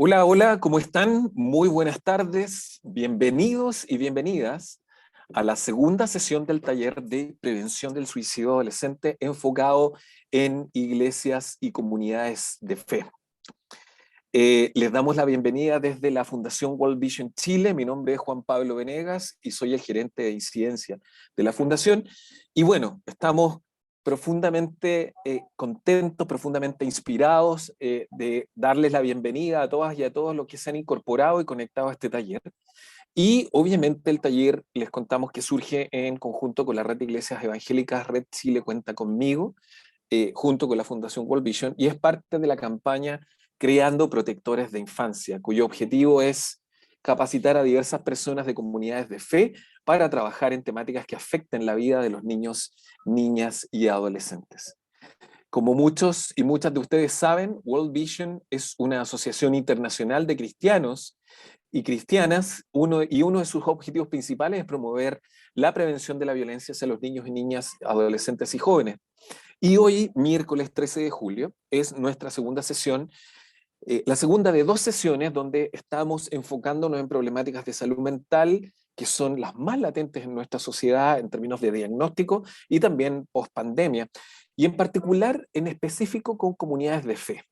Hola, hola, ¿cómo están? Muy buenas tardes, bienvenidos y bienvenidas a la segunda sesión del taller de prevención del suicidio adolescente enfocado en iglesias y comunidades de fe. Les damos la bienvenida desde la Fundación World Vision Chile. Mi nombre es Juan Pablo Venegas y soy el gerente de incidencia de la Fundación. Y bueno, estamos profundamente contentos, profundamente inspirados de darles la bienvenida a todas y a todos los que se han incorporado y conectado a este taller. Y obviamente el taller, les contamos que surge en conjunto con la Red de Iglesias Evangélicas Red Chile Cuenta Conmigo, junto con la Fundación World Vision, y es parte de la campaña Creando Protectores de Infancia, cuyo objetivo es capacitar a diversas personas de comunidades de fe para trabajar en temáticas que afecten la vida de los niños, niñas y adolescentes. Como muchos y muchas de ustedes saben, World Vision es una asociación internacional de cristianos y cristianas, uno de sus objetivos principales es promover la prevención de la violencia hacia los niños y niñas, adolescentes y jóvenes. Y hoy, miércoles 13 de julio, es nuestra segunda sesión, la segunda de dos sesiones donde estamos enfocándonos en problemáticas de salud mental que son las más latentes en nuestra sociedad en términos de diagnóstico y también post-pandemia, y en particular, en específico, con comunidades de fe.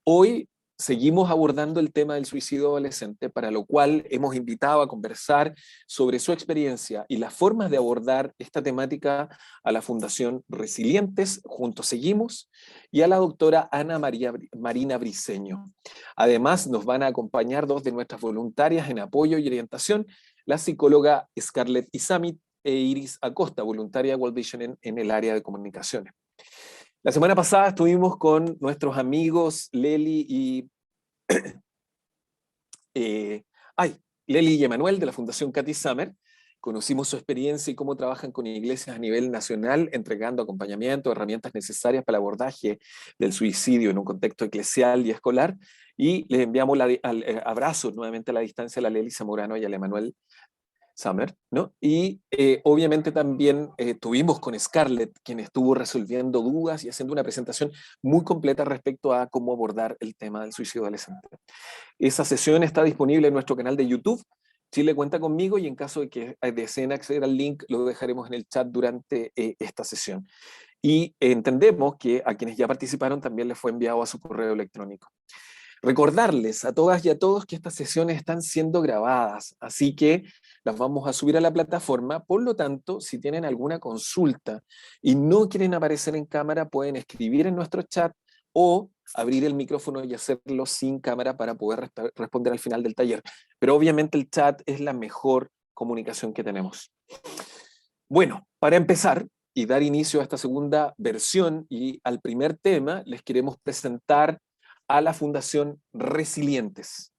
Hoy seguimos abordando el tema del suicidio adolescente, para lo cual hemos invitado a conversar sobre su experiencia y las formas de abordar esta temática a la Fundación Resilientes, Juntos Seguimos, y a la doctora Ana Marina Briceño. Además, nos van a acompañar dos de nuestras voluntarias en apoyo y orientación, la psicóloga Scarlett Isamit e Iris Acosta, voluntaria de World Vision en el área de comunicaciones. La semana pasada estuvimos con nuestros amigos Leli y eh, Leli y Emanuel de la Fundación Cathy Summer. Conocimos su experiencia y cómo trabajan con iglesias a nivel nacional, entregando acompañamiento, herramientas necesarias para el abordaje del suicidio en un contexto eclesial y escolar. Y les enviamos abrazos nuevamente a la distancia a la Leli Zamorano y al Emanuel Summer, ¿no? Y obviamente también tuvimos con Scarlett, quien estuvo resolviendo dudas y haciendo una presentación muy completa respecto a cómo abordar el tema del suicidio adolescente. Esa sesión está disponible en nuestro canal de YouTube, Chile Cuenta Conmigo, y en caso de que deseen acceder al link, lo dejaremos en el chat durante esta sesión. Y entendemos que a quienes ya participaron también les fue enviado a su correo electrónico. Recordarles a todas y a todos que estas sesiones están siendo grabadas, así que las vamos a subir a la plataforma. Por lo tanto, si tienen alguna consulta y no quieren aparecer en cámara, pueden escribir en nuestro chat o abrir el micrófono y hacerlo sin cámara para poder responder al final del taller. Pero obviamente el chat es la mejor comunicación que tenemos. Bueno, para empezar y dar inicio a esta segunda versión y al primer tema, les queremos presentar a la Fundación Resilientes.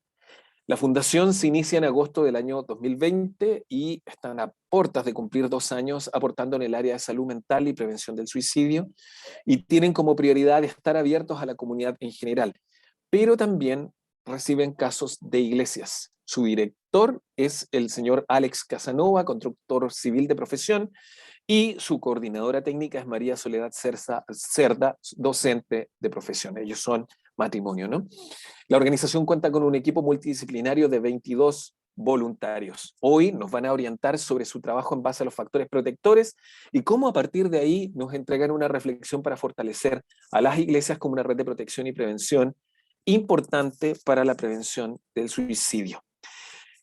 La fundación se inicia en agosto del año 2020 y están a puertas de cumplir 2 años aportando en el área de salud mental y prevención del suicidio, y tienen como prioridad estar abiertos a la comunidad en general, pero también reciben casos de iglesias. Su director es el señor Alex Casanova, constructor civil de profesión, y su coordinadora técnica es María Soledad Cerda, docente de profesión. Ellos son matrimonio, ¿no? La organización cuenta con un equipo multidisciplinario de 22 voluntarios. Hoy nos van a orientar sobre su trabajo en base a los factores protectores y cómo a partir de ahí nos entregan una reflexión para fortalecer a las iglesias como una red de protección y prevención importante para la prevención del suicidio.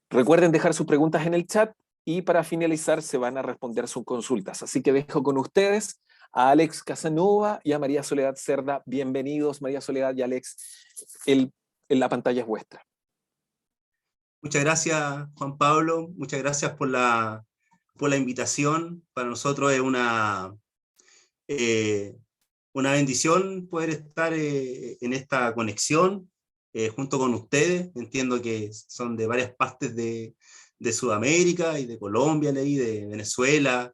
Recuerden dejar sus preguntas en el chat y para finalizar se van a responder sus consultas. Así que dejo con ustedes a Alex Casanova y a María Soledad Cerda. Bienvenidos, María Soledad y Alex. La pantalla es vuestra. Muchas gracias, Juan Pablo. Muchas gracias por la invitación. Para nosotros es una bendición poder estar en esta conexión junto con ustedes. Entiendo que son de varias partes de Sudamérica y de Colombia, leí, de Venezuela,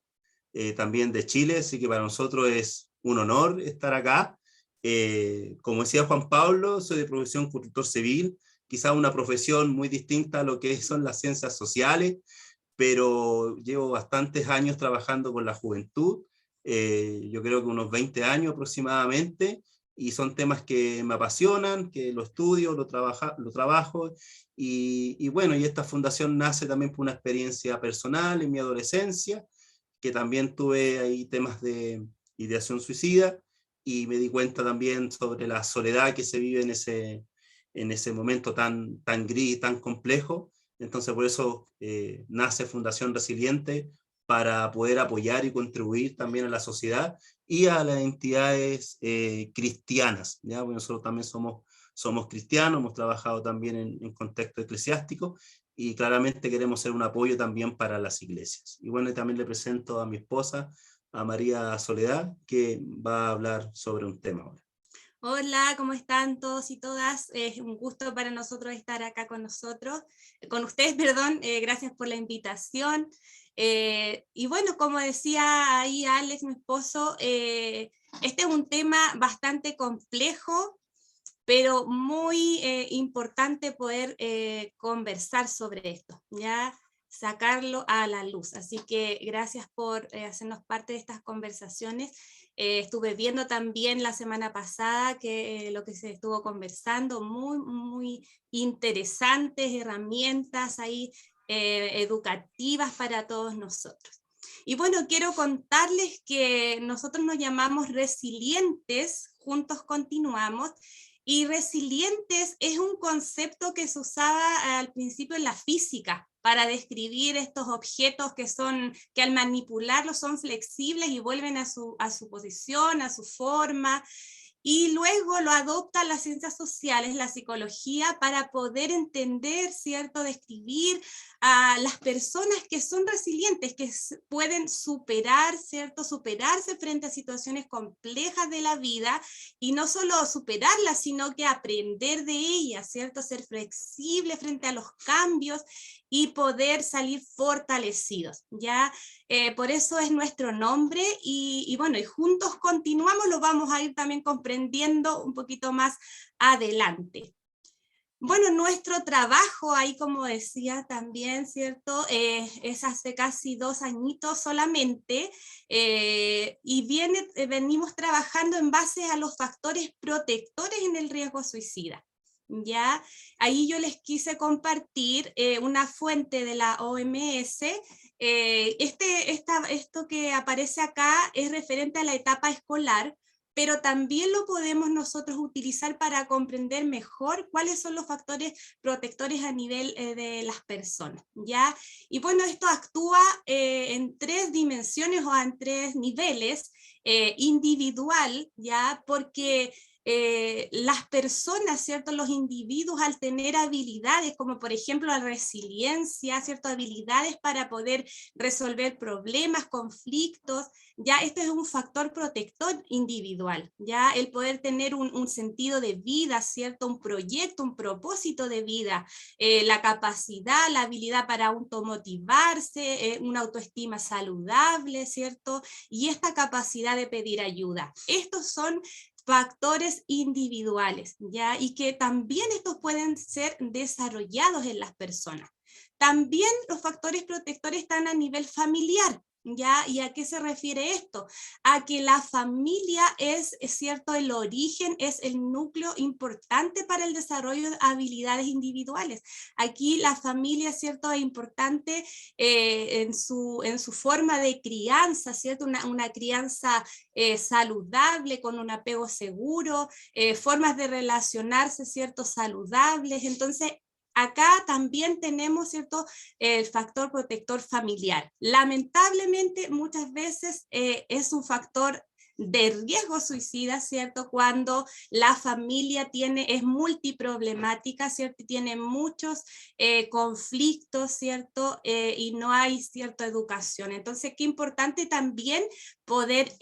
también de Chile, así que para nosotros es un honor estar acá. Como decía Juan Pablo, soy de profesión constructor civil, quizá una profesión muy distinta a lo que son las ciencias sociales, pero llevo bastantes años trabajando con la juventud, yo creo que unos 20 años aproximadamente, y son temas que me apasionan, que lo estudio, lo trabajo, y bueno, y esta fundación nace también por una experiencia personal en mi adolescencia, que también tuve ahí temas de ideación suicida, y me di cuenta también sobre la soledad que se vive en ese momento tan gris, tan complejo. Entonces por eso nace Fundación Resiliente, para poder apoyar y contribuir también a la sociedad y a las entidades cristianas, ¿ya? Bueno, nosotros también somos cristianos, hemos trabajado también en contexto eclesiástico, y claramente queremos ser un apoyo también para las iglesias. Y bueno, también le presento a mi esposa, a María Soledad, que va a hablar sobre un tema ahora. Hola, ¿cómo están todos y todas? Es un gusto para nosotros estar acá con ustedes, perdón. Gracias por la invitación. Y bueno, como decía ahí Alex, mi esposo, este es un tema bastante complejo, pero muy importante poder conversar sobre esto, ¿ya? Sacarlo a la luz. Así que gracias por hacernos parte de estas conversaciones. Estuve viendo también la semana pasada que lo que se estuvo conversando, muy interesantes herramientas ahí educativas para todos nosotros. Y bueno, quiero contarles que nosotros nos llamamos Resilientes, juntos continuamos, y resilientes es un concepto que se usaba al principio en la física para describir estos objetos que al manipularlos son flexibles y vuelven a su posición, a su forma, y luego lo adoptan las ciencias sociales, la psicología, para poder entender, ¿cierto?, describir a las personas que son resilientes, que pueden superar, ¿cierto?, superarse frente a situaciones complejas de la vida, y no solo superarlas, sino que aprender de ellas, ¿cierto?, ser flexible frente a los cambios y poder salir fortalecidos, ¿ya? Por eso es nuestro nombre, y bueno, y juntos continuamos, lo vamos a ir también comprendiendo un poquito más adelante. Bueno, nuestro trabajo ahí, como decía también, ¿cierto? Es hace casi 2 añitos solamente, y venimos trabajando en base a los factores protectores en el riesgo suicida. ¿Ya? Ahí yo les quise compartir una fuente de la OMS. Esto que aparece acá es referente a la etapa escolar, pero también lo podemos nosotros utilizar para comprender mejor cuáles son los factores protectores a nivel de las personas, ¿ya? Y bueno, esto actúa en 3 dimensiones o en 3 niveles, individual, ¿ya? Porque las personas, ¿cierto?, los individuos, al tener habilidades como por ejemplo la resiliencia, ¿cierto?, habilidades para poder resolver problemas, conflictos, ya esto es un factor protector individual, ya el poder tener un sentido de vida, ¿cierto?, un proyecto, un propósito de vida, la capacidad, la habilidad para automotivarse, una autoestima saludable, ¿cierto?, y esta capacidad de pedir ayuda. Estos son factores individuales, ¿ya? Y que también estos pueden ser desarrollados en las personas. También los factores protectores están a nivel familiar, ¿ya? ¿Y a qué se refiere esto? A que la familia es cierto, el origen, es el núcleo importante para el desarrollo de habilidades individuales. Aquí la familia, ¿cierto?, es importante en su forma de crianza, ¿cierto? Una crianza saludable, con un apego seguro, formas de relacionarse, ¿cierto?, saludables. Entonces, acá también tenemos, ¿cierto?, el factor protector familiar. Lamentablemente, muchas veces es un factor de riesgo suicida, ¿cierto?, cuando la familia es multiproblemática, ¿cierto?, y tiene muchos conflictos, ¿cierto?, y no hay cierta educación. Entonces, qué importante también poder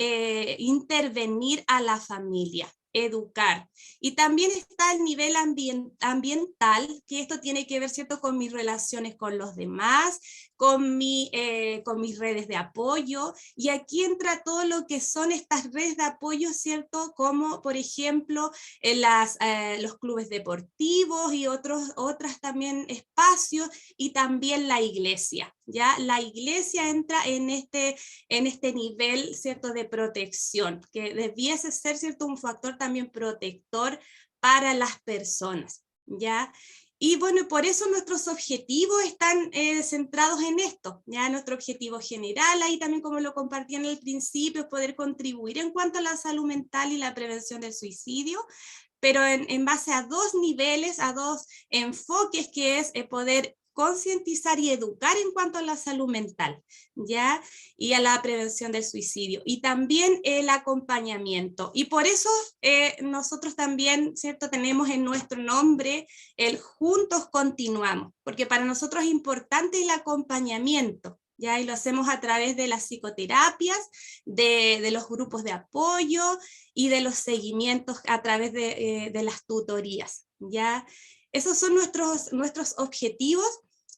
intervenir a la familia, educar. Y también está el nivel ambiental, que esto tiene que ver, ¿cierto?, con mis relaciones con los demás, con mis redes de apoyo, y aquí entra todo lo que son estas redes de apoyo, ¿cierto?, como por ejemplo los clubes deportivos y otras también espacios, y también la iglesia, ¿ya? La iglesia entra en este nivel, ¿cierto?, de protección, que debiese ser, ¿cierto?, un factor también protector para las personas, ¿ya? Y bueno, por eso nuestros objetivos están centrados en esto, ya nuestro objetivo general, ahí también como lo compartí en el principio, es poder contribuir en cuanto a la salud mental y la prevención del suicidio, pero en base a dos niveles, a dos enfoques, que es poder concientizar y educar en cuanto a la salud mental, ¿ya? Y a la prevención del suicidio, y también el acompañamiento. Y por eso nosotros también, ¿cierto?, tenemos en nuestro nombre el Juntos Continuamos, porque para nosotros es importante el acompañamiento, ¿ya? Y lo hacemos a través de las psicoterapias, de los grupos de apoyo y de los seguimientos a través de las tutorías, ¿ya? Esos son nuestros objetivos,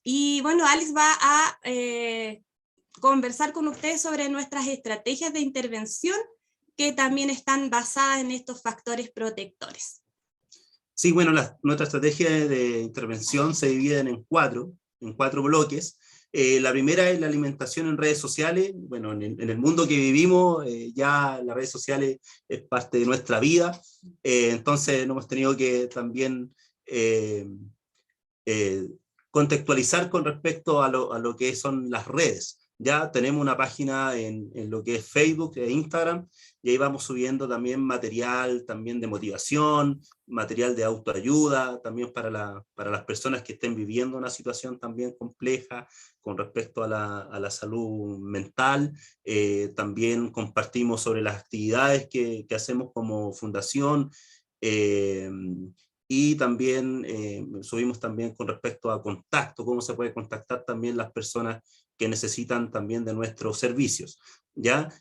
y bueno, Alex va a conversar con ustedes sobre nuestras estrategias de intervención, que también están basadas en estos factores protectores. Sí, bueno, nuestra estrategia de intervención se divide en cuatro bloques. La primera es la alimentación en redes sociales. Bueno, en el mundo que vivimos, ya las redes sociales es parte de nuestra vida, entonces hemos tenido que también contextualizar con respecto a lo que son las redes. Ya tenemos una página en lo que es Facebook e Instagram, y ahí vamos subiendo también material también de motivación, material de autoayuda, también para las personas que estén viviendo una situación también compleja con respecto a la salud mental. También compartimos sobre las actividades que hacemos como fundación, y también subimos también con respecto a contacto, cómo se puede contactar también las personas que necesitan también de nuestros servicios, ¿ya?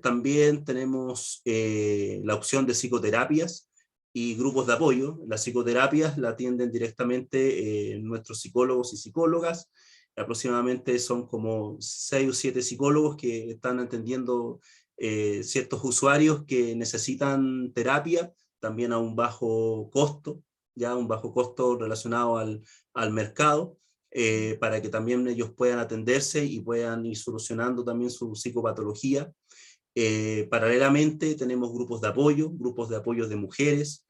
También tenemos la opción de psicoterapias y grupos de apoyo. Las psicoterapias la atienden directamente nuestros psicólogos y psicólogas. Aproximadamente son como 6 o 7 psicólogos que están atendiendo ciertos usuarios que necesitan terapia, también a un bajo costo, ya un bajo costo relacionado al mercado, para que también ellos puedan atenderse y puedan ir solucionando también su psicopatología. Paralelamente tenemos grupos de apoyo de mujeres,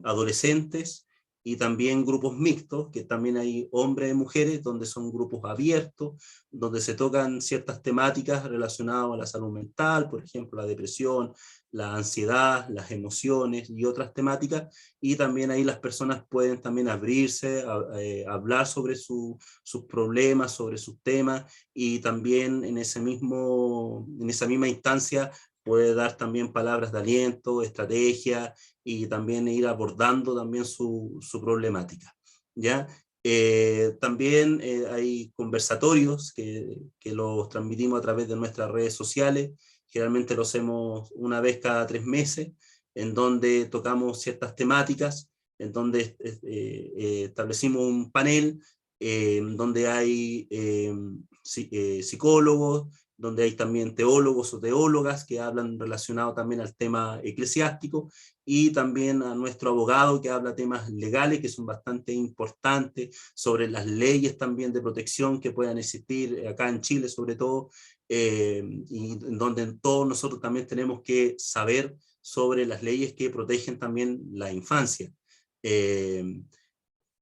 adolescentes, y también grupos mixtos, que también hay hombres y mujeres, donde son grupos abiertos, donde se tocan ciertas temáticas relacionadas a la salud mental, por ejemplo, la depresión, la ansiedad, las emociones y otras temáticas, y también ahí las personas pueden también abrirse, hablar sobre sus problemas, sobre sus temas, y también en esa misma instancia puede dar también palabras de aliento, estrategia, y también ir abordando también su problemática, ¿ya? También hay conversatorios que los transmitimos a través de nuestras redes sociales. Generalmente lo hacemos una vez cada 3 meses, en donde tocamos ciertas temáticas, en donde establecimos un panel donde hay psicólogos, donde hay también teólogos o teólogas que hablan relacionado también al tema eclesiástico, y también a nuestro abogado que habla temas legales que son bastante importantes, sobre las leyes también de protección que puedan existir acá en Chile sobre todo, y donde todos nosotros también tenemos que saber sobre las leyes que protegen también la infancia.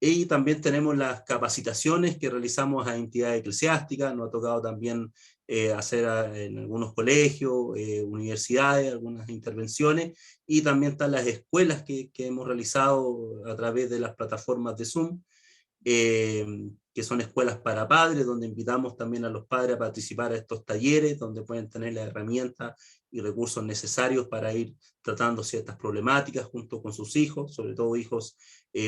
Y también tenemos las capacitaciones que realizamos a entidades eclesiásticas. Nos ha tocado también hacer en algunos colegios, universidades, algunas intervenciones, y también están las escuelas que hemos realizado a través de las plataformas de Zoom, que son escuelas para padres, donde invitamos también a los padres a participar a estos talleres, donde pueden tener las herramientas y recursos necesarios para ir tratando ciertas problemáticas junto con sus hijos, sobre todo hijos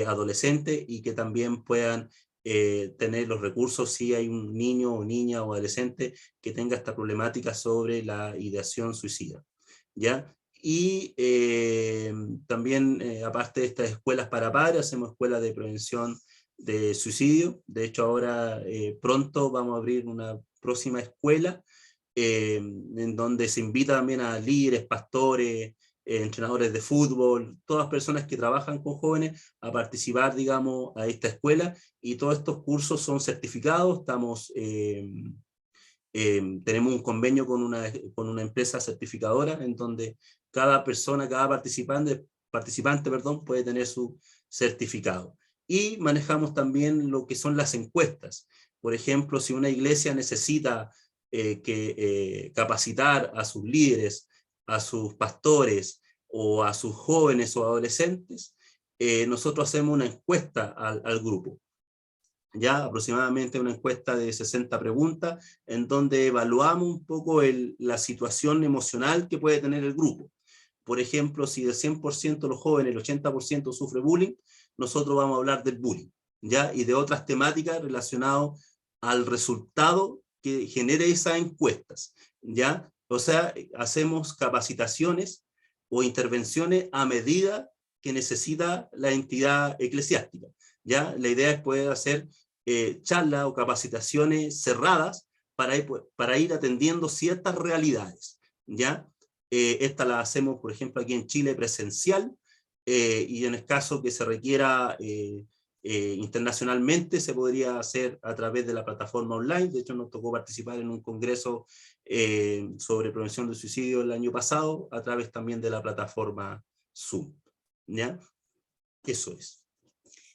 adolescentes, y que también puedan tener los recursos si hay un niño o niña o adolescente que tenga esta problemática sobre la ideación suicida, ¿ya? Y también, aparte de estas escuelas para padres, hacemos escuelas de prevención de suicidio. De hecho, ahora pronto vamos a abrir una próxima escuela en donde se invita también a líderes, pastores, entrenadores de fútbol, todas personas que trabajan con jóvenes a participar, digamos, a esta escuela, y todos estos cursos son certificados. Tenemos un convenio con una empresa certificadora en donde cada persona, cada participante, puede tener su certificado. Y manejamos también lo que son las encuestas. Por ejemplo, si una iglesia necesita capacitar a sus líderes, a sus pastores o a sus jóvenes o adolescentes, nosotros hacemos una encuesta al grupo. Ya aproximadamente una encuesta de 60 preguntas, en donde evaluamos un poco la situación emocional que puede tener el grupo. Por ejemplo, si del 100% de los jóvenes, el 80% sufre bullying, nosotros vamos a hablar del bullying, ¿ya? Y de otras temáticas relacionadas al resultado que genere esas encuestas, ¿ya? O sea, hacemos capacitaciones o intervenciones a medida que necesita la entidad eclesiástica, ¿ya? La idea es poder hacer charlas o capacitaciones cerradas para ir atendiendo ciertas realidades, ¿ya? Esta la hacemos, por ejemplo, aquí en Chile presencial, y en el caso que se requiera internacionalmente, se podría hacer a través de la plataforma online. De hecho, nos tocó participar en un congreso sobre prevención del suicidio el año pasado, a través también de la plataforma Zoom, ¿ya? Eso es.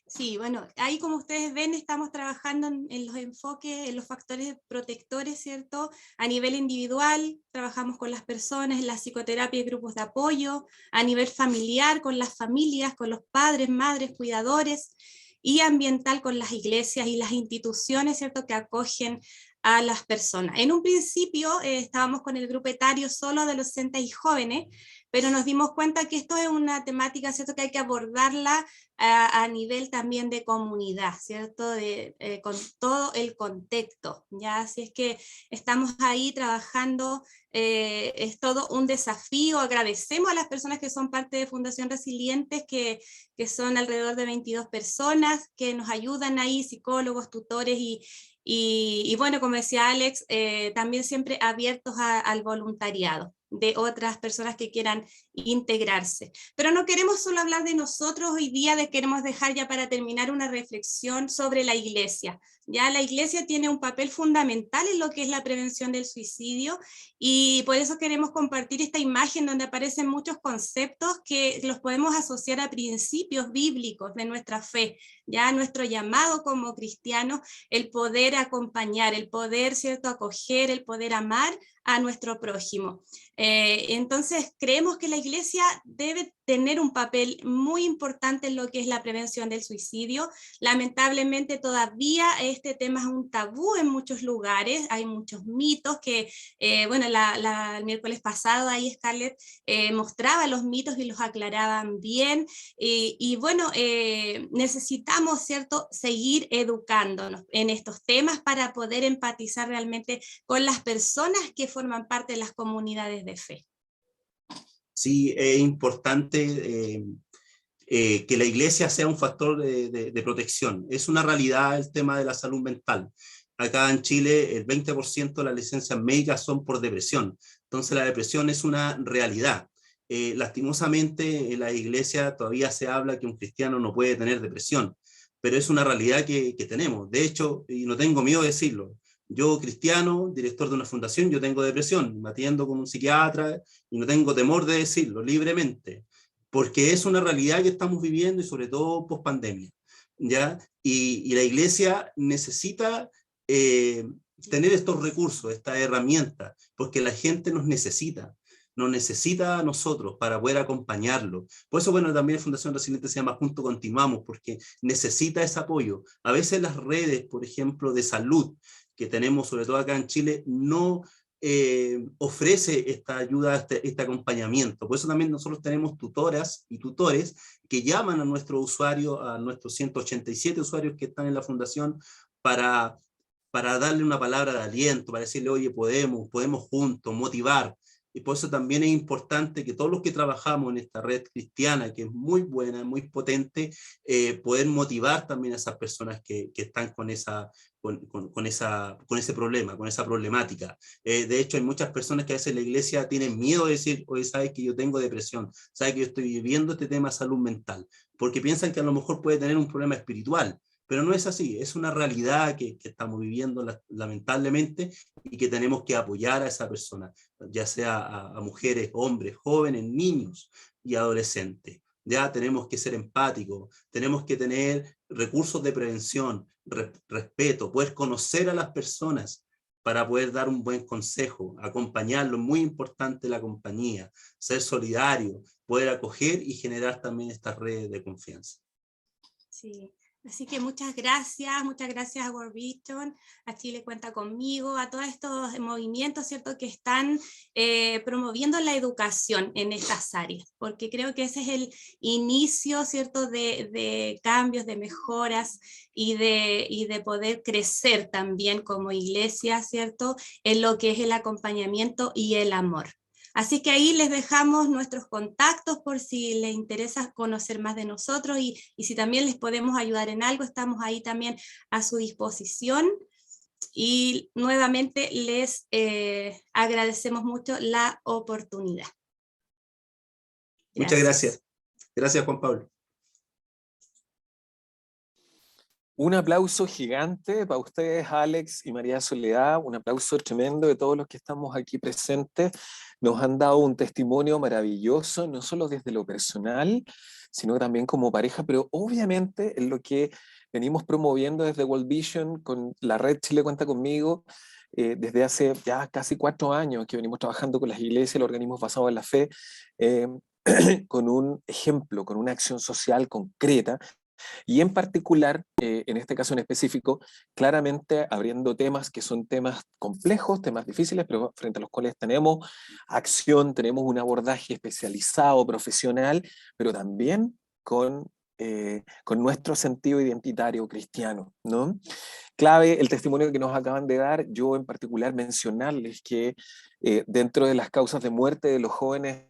Sí, bueno, ahí como ustedes ven estamos trabajando en los enfoques, en los factores protectores, ¿cierto? A nivel individual, trabajamos con las personas, en la psicoterapia y grupos de apoyo, a nivel familiar, con las familias, con los padres, madres, cuidadores, y ambiental con las iglesias y las instituciones, ¿cierto?, que acogen a las personas. En un principio estábamos con el grupo etario solo adolescentes y jóvenes, pero nos dimos cuenta que esto es una temática, ¿cierto?, que hay que abordarla a nivel también de comunidad, ¿cierto?, con todo el contexto, ¿ya? Así es que estamos ahí trabajando, es todo un desafío. Agradecemos a las personas que son parte de Fundación Resilientes, que son alrededor de 22 personas, que nos ayudan ahí, psicólogos, tutores y bueno, como decía Alex, también siempre abiertos al voluntariado de otras personas que quieran integrarse. Pero no queremos solo hablar de nosotros hoy día, queremos dejar ya para terminar una reflexión sobre la iglesia. Ya la iglesia tiene un papel fundamental en lo que es la prevención del suicidio, y por eso queremos compartir esta imagen donde aparecen muchos conceptos que los podemos asociar a principios bíblicos de nuestra fe, ya nuestro llamado como cristianos, el poder acompañar, el poder, ¿cierto?, acoger, el poder amar a nuestro prójimo. Entonces creemos que la iglesia debe tener un papel muy importante en lo que es la prevención del suicidio. Lamentablemente todavía este tema es un tabú en muchos lugares, hay muchos mitos que, bueno, el miércoles pasado ahí Scarlett mostraba los mitos y los aclaraban bien, y bueno, necesitamos, ¿cierto?, seguir educándonos en estos temas para poder empatizar realmente con las personas que forman parte de las comunidades de fe. Sí, es importante que la iglesia sea un factor de protección. Es una realidad el tema de la salud mental. Acá en Chile el 20% de las licencias médicas son por depresión. Entonces la depresión es una realidad. Lastimosamente en la iglesia todavía se habla que un cristiano no puede tener depresión, pero es una realidad que tenemos. De hecho, y no tengo miedo de decirlo, yo, cristiano, director de una fundación, yo tengo depresión, me atiendo con un psiquiatra y no tengo temor de decirlo libremente, porque es una realidad que estamos viviendo, y sobre todo post pandemia, ¿ya? Y la iglesia necesita tener estos recursos, estas herramientas, porque la gente nos necesita a nosotros para poder acompañarlo. Por eso, bueno, también Fundación Resiliente se llama Juntos Continuamos, porque necesita ese apoyo. A veces las redes, por ejemplo, de salud, que tenemos sobre todo acá en Chile, no ofrece esta ayuda, este acompañamiento. Por eso también nosotros tenemos tutoras y tutores que llaman a nuestros usuarios, a nuestros 187 usuarios que están en la fundación, para darle una palabra de aliento, para decirle, oye, podemos juntos, motivar. Y por eso también es importante que todos los que trabajamos en esta red cristiana, que es muy buena, muy potente, poder motivar también a esas personas que están con ese problema, con esa problemática. De hecho, hay muchas personas que a veces en la iglesia tienen miedo de decir, oye, sabes que yo tengo depresión, sabes que yo estoy viviendo este tema de salud mental, porque piensan que a lo mejor puede tener un problema espiritual. pero no es así, es una realidad que estamos viviendo lamentablemente y que tenemos que apoyar a esa persona, ya sea a mujeres, hombres, jóvenes, niños y adolescentes. Ya tenemos que ser empáticos, tenemos que tener recursos de prevención, respeto, poder conocer a las personas para poder dar un buen consejo, acompañarlo, muy importante la compañía, ser solidario, poder acoger y generar también estas redes de confianza. Sí. Así que muchas gracias a World Vision, a Chile Cuenta Conmigo, a todos estos movimientos, ¿cierto?, que están promoviendo la educación en estas áreas, porque creo que ese es el inicio, ¿cierto?, de cambios, de mejoras y de poder crecer también como iglesia, ¿cierto?, en lo que es el acompañamiento y el amor. Así que ahí les dejamos nuestros contactos por si les interesa conocer más de nosotros y si también les podemos ayudar en algo, estamos ahí también a su disposición. Y nuevamente les agradecemos mucho la oportunidad. Muchas gracias. Gracias, Juan Pablo. Un aplauso gigante para ustedes, Alex y María Soledad, un aplauso tremendo de todos los que estamos aquí presentes. Nos han dado un testimonio maravilloso, no solo desde lo personal, sino también como pareja, pero obviamente en lo que venimos promoviendo desde World Vision con la red Chile Cuenta Conmigo, desde hace ya casi 4 años que venimos trabajando con las iglesias, los organismos basados en la fe, con un ejemplo, con una acción social concreta, y en particular, en este caso en específico, claramente abriendo temas que son temas complejos, temas difíciles, pero frente a los cuales tenemos acción, tenemos un abordaje especializado, profesional, pero también con nuestro sentido identitario cristiano, ¿no? Clave el testimonio que nos acaban de dar, yo en particular mencionarles que dentro de las causas de muerte de los jóvenes,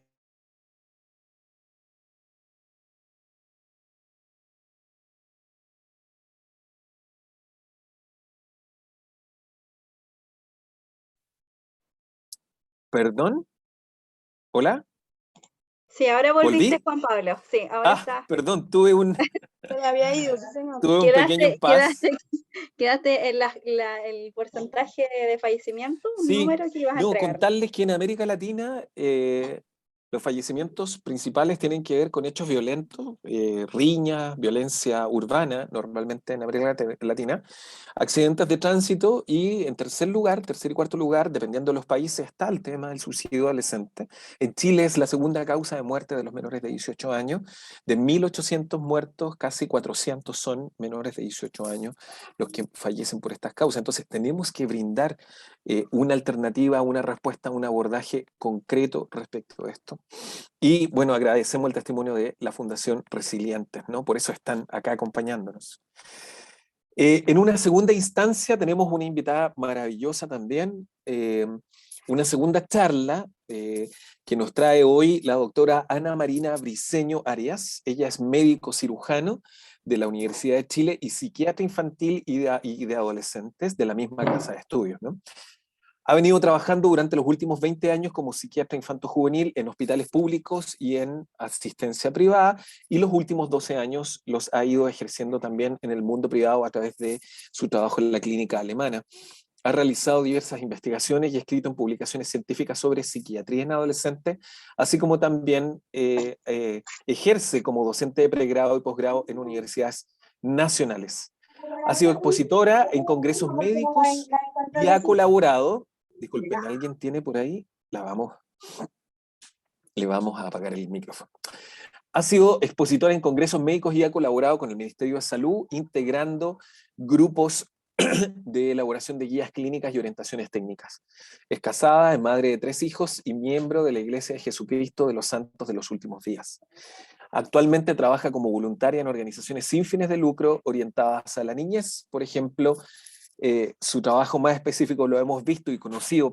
¿perdón? ¿Hola? Sí, ahora volviste, ¿Volví? Juan Pablo. Sí, ahora está. Perdón, Se me había ido. Se me- tuve un pequeño impasse. Quedaste en el porcentaje de fallecimiento, un Sí, número que ibas a no, entregar. contarles que en América Latina los fallecimientos principales tienen que ver con hechos violentos, riñas, violencia urbana, normalmente en América Latina, accidentes de tránsito y en tercer y cuarto lugar, dependiendo de los países, está el tema del suicidio adolescente. En Chile es la segunda causa de muerte de los menores de 18 años. De 1.800 muertos, casi 400 son menores de 18 años los que fallecen por estas causas. Entonces tenemos que brindar una alternativa, una respuesta, un abordaje concreto respecto a esto. Y bueno, agradecemos el testimonio de la Fundación Resilientes, ¿no? Por eso están acá acompañándonos. En una segunda instancia tenemos una invitada maravillosa también, una segunda charla que nos trae hoy la doctora Ana Marina Briceño Arias. Ella es médico cirujano de la Universidad de Chile y psiquiatra infantil y de adolescentes de la misma casa de estudios, ¿no? Ha venido trabajando durante los últimos 20 años como psiquiatra infanto-juvenil en hospitales públicos y en asistencia privada, y los últimos 12 años los ha ido ejerciendo también en el mundo privado a través de su trabajo en la clínica alemana. Ha realizado diversas investigaciones y escrito en publicaciones científicas sobre psiquiatría en adolescentes, así como también ejerce como docente de pregrado y posgrado en universidades nacionales. Ha sido expositora en congresos médicos y ha colaborado. Disculpen, ¿alguien tiene por ahí? Le vamos a apagar el micrófono. Ha sido expositora en congresos médicos y ha colaborado con el Ministerio de Salud, integrando grupos de elaboración de guías clínicas y orientaciones técnicas. Es casada, es madre de 3 hijos y miembro de la Iglesia de Jesucristo de los Santos de los Últimos Días. Actualmente trabaja como voluntaria en organizaciones sin fines de lucro orientadas a la niñez. Por ejemplo, su trabajo más específico lo hemos visto y conocido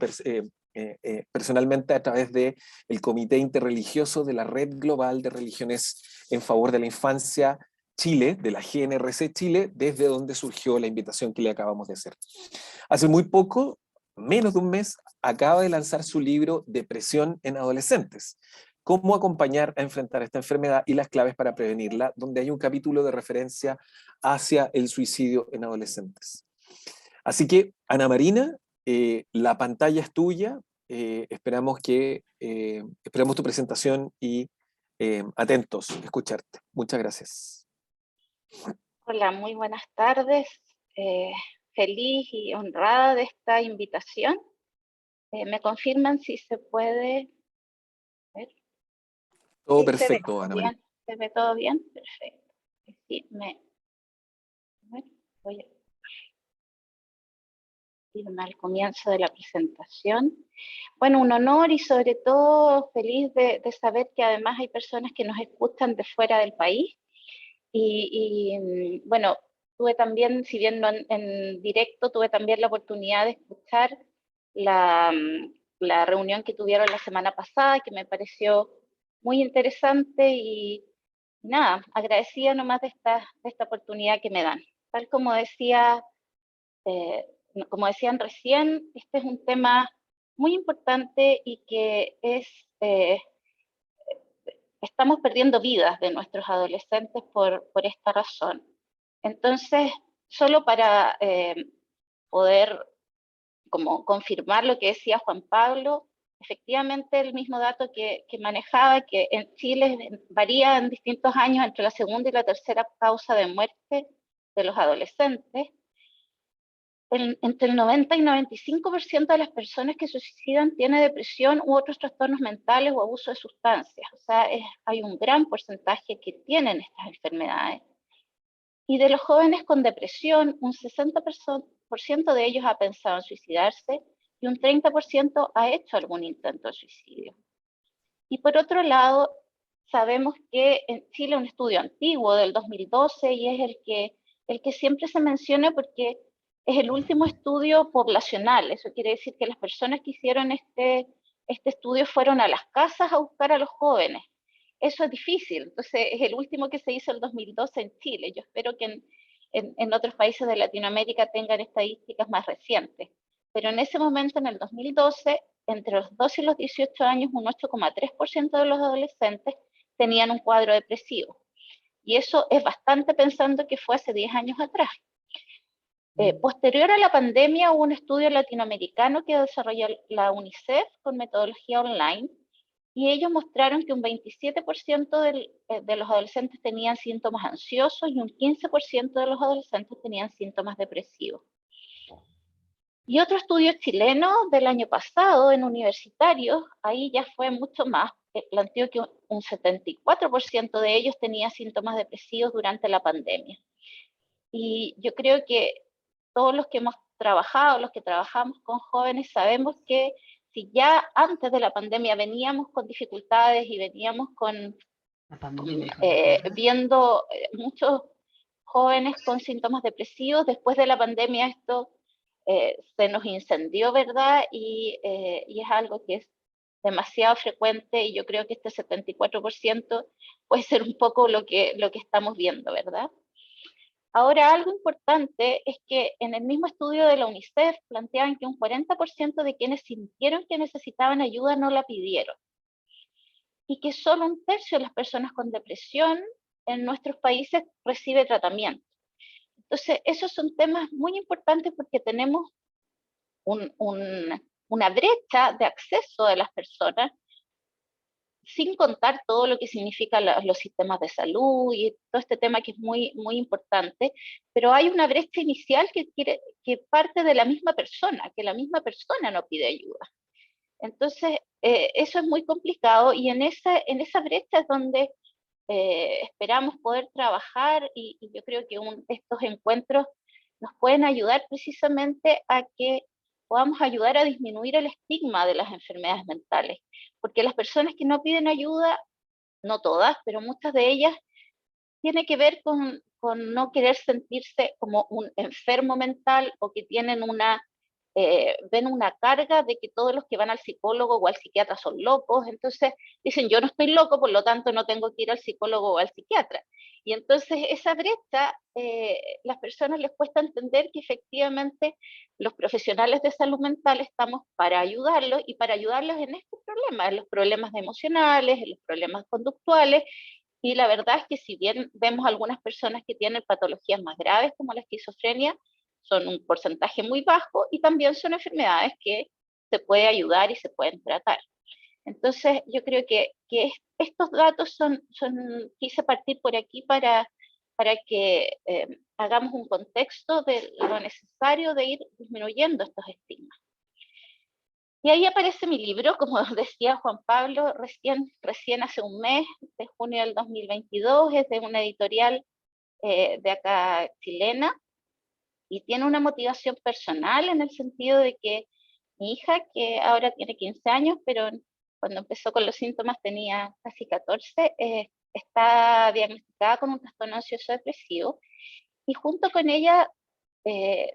personalmente a través del Comité Interreligioso de la Red Global de Religiones en Favor de la Infancia Chile, de la GNRC Chile, desde donde surgió la invitación que le acabamos de hacer. Hace muy poco, menos de un mes, acaba de lanzar su libro Depresión en Adolescentes, cómo acompañar a enfrentar esta enfermedad y las claves para prevenirla, donde hay un capítulo de referencia hacia el suicidio en adolescentes. Así que, Ana Marina, la pantalla es tuya, esperamos tu presentación y atentos a escucharte. Muchas gracias. Hola, muy buenas tardes. Feliz y honrada de esta invitación. ¿Me confirman si se puede ver? Todo Sí, perfecto, Ana María. ¿Se ve todo bien? Perfecto. Sí, voy a irme al comienzo de la presentación. Bueno, un honor y sobre todo feliz de saber que además hay personas que nos escuchan de fuera del país. Bueno, tuve también, si bien no en directo, tuve también la oportunidad de escuchar la reunión que tuvieron la semana pasada, que me pareció muy interesante y nada, agradecida nomás de esta oportunidad que me dan. Tal como como decían recién, este es un tema muy importante y que estamos perdiendo vidas de nuestros adolescentes por esta razón. Entonces, solo para poder como confirmar lo que decía Juan Pablo, efectivamente el mismo dato que manejaba, que en Chile varía en distintos años entre la segunda y la tercera causa de muerte de los adolescentes. Entre el 90 y 95% de las personas que se suicidan tiene depresión u otros trastornos mentales o abuso de sustancias. O sea, hay un gran porcentaje que tienen estas enfermedades. Y de los jóvenes con depresión, un 60% de ellos ha pensado en suicidarse y un 30% ha hecho algún intento de suicidio. Y por otro lado, sabemos que en Chile un estudio antiguo del 2012 y es el que siempre se menciona porque es el último estudio poblacional. Eso quiere decir que las personas que hicieron este estudio fueron a las casas a buscar a los jóvenes. Eso es difícil, entonces es el último que se hizo el 2012 en Chile. Yo espero que en otros países de Latinoamérica tengan estadísticas más recientes. Pero en ese momento, en el 2012, entre los 12 y los 18 años, un 8,3% de los adolescentes tenían un cuadro depresivo. Y eso es bastante pensando que fue hace 10 años atrás. Posterior a la pandemia hubo un estudio latinoamericano que desarrolló la UNICEF con metodología online y ellos mostraron que un 27% de los adolescentes tenían síntomas ansiosos y un 15% de los adolescentes tenían síntomas depresivos. Y otro estudio chileno del año pasado en universitarios, ahí ya fue mucho más, planteó que un 74% de ellos tenía síntomas depresivos durante la pandemia. Y yo creo que todos los que hemos trabajado, los que trabajamos con jóvenes, sabemos que si ya antes de la pandemia veníamos con dificultades y veníamos viendo muchos jóvenes con síntomas depresivos, después de la pandemia esto se nos incendió, ¿verdad? Y es algo que es demasiado frecuente y yo creo que este 74% puede ser un poco lo que estamos viendo, ¿verdad? Ahora, algo importante es que en el mismo estudio de la UNICEF planteaban que un 40% de quienes sintieron que necesitaban ayuda no la pidieron. Y que solo un tercio de las personas con depresión en nuestros países recibe tratamiento. Entonces, esos son temas muy importantes porque tenemos una brecha de acceso de las personas sin contar todo lo que significa los sistemas de salud y todo este tema que es muy, muy importante, pero hay una brecha inicial que parte de la misma persona, que la misma persona no pide ayuda. Entonces, eso es muy complicado y en esa brecha es donde esperamos poder trabajar y yo creo que estos encuentros nos pueden ayudar precisamente a que podamos ayudar a disminuir el estigma de las enfermedades mentales, porque las personas que no piden ayuda, no todas, pero muchas de ellas, tiene que ver con no querer sentirse como un enfermo mental o que tienen una ven una carga de que todos los que van al psicólogo o al psiquiatra son locos, entonces dicen yo no estoy loco, por lo tanto no tengo que ir al psicólogo o al psiquiatra. Y entonces esa brecha, las personas les cuesta entender que efectivamente los profesionales de salud mental estamos para ayudarlos y para ayudarlos en estos problemas, en los problemas emocionales, en los problemas conductuales. Y la verdad es que si bien vemos algunas personas que tienen patologías más graves como la esquizofrenia, son un porcentaje muy bajo y también son enfermedades que se puede ayudar y se pueden tratar. Entonces yo creo que estos datos quise partir por aquí para que hagamos un contexto de lo necesario de ir disminuyendo estos estigmas. Y ahí aparece mi libro, como decía Juan Pablo, recién hace un mes, de junio del 2022, es de una editorial de acá chilena, y tiene una motivación personal en el sentido de que mi hija, que ahora tiene 15 años, pero cuando empezó con los síntomas tenía casi 14, está diagnosticada con un trastorno ansioso depresivo, y junto con ella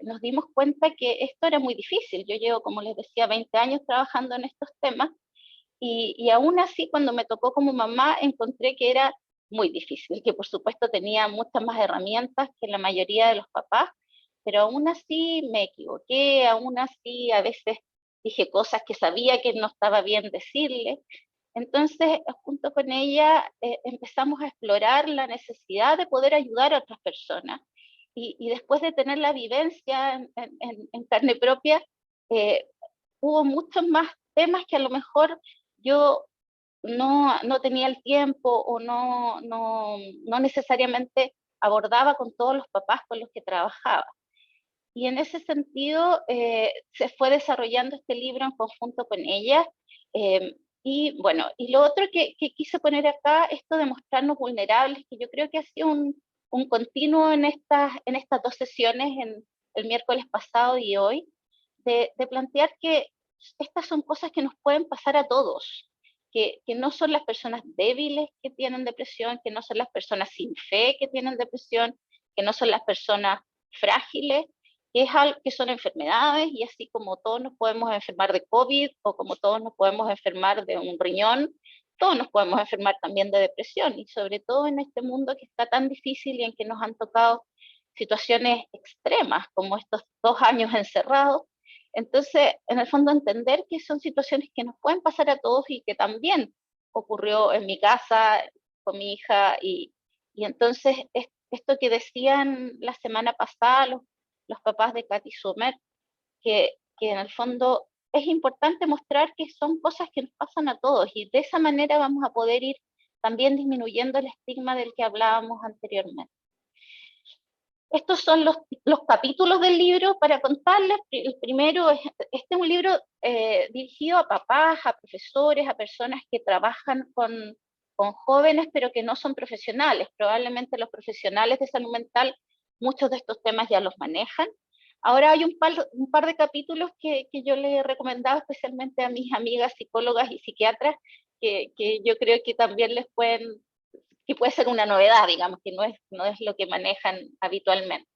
nos dimos cuenta que esto era muy difícil. Yo llevo, como les decía, 20 años trabajando en estos temas, y aún así cuando me tocó como mamá encontré que era muy difícil, que por supuesto tenía muchas más herramientas que la mayoría de los papás, pero aún así me equivoqué, aún así a veces dije cosas que sabía que no estaba bien decirle. Entonces, junto con ella, empezamos a explorar la necesidad de poder ayudar a otras personas. Y después de tener la vivencia en carne propia, hubo muchos más temas que a lo mejor yo no tenía el tiempo o no necesariamente abordaba con todos los papás con los que trabajaba. Y en ese sentido se fue desarrollando este libro en conjunto con ella. Y bueno, y lo otro que quise poner acá, esto de mostrarnos vulnerables, que yo creo que ha sido un continuo en estas dos sesiones, en el miércoles pasado y hoy, de plantear que estas son cosas que nos pueden pasar a todos, que no son las personas débiles que tienen depresión, que no son las personas sin fe que tienen depresión, que no son las personas frágiles, que son enfermedades, y así como todos nos podemos enfermar de COVID o como todos nos podemos enfermar de un riñón, todos nos podemos enfermar también de depresión, y sobre todo en este mundo que está tan difícil y en que nos han tocado situaciones extremas como estos 2 años encerrados. Entonces, en el fondo, entender que son situaciones que nos pueden pasar a todos y que también ocurrió en mi casa con mi hija, y entonces esto que decían la semana pasada los papás de Katy Sommer, que en el fondo es importante mostrar que son cosas que nos pasan a todos, y de esa manera vamos a poder ir también disminuyendo el estigma del que hablábamos anteriormente. Estos son los capítulos del libro para contarles. El primero, este es un libro dirigido a papás, a profesores, a personas que trabajan con jóvenes pero que no son profesionales. Probablemente los profesionales de salud mental muchos de estos temas ya los manejan. Ahora hay un par de capítulos que yo les he recomendado especialmente a mis amigas psicólogas y psiquiatras, que yo creo que también que puede ser una novedad, digamos, que no es lo que manejan habitualmente.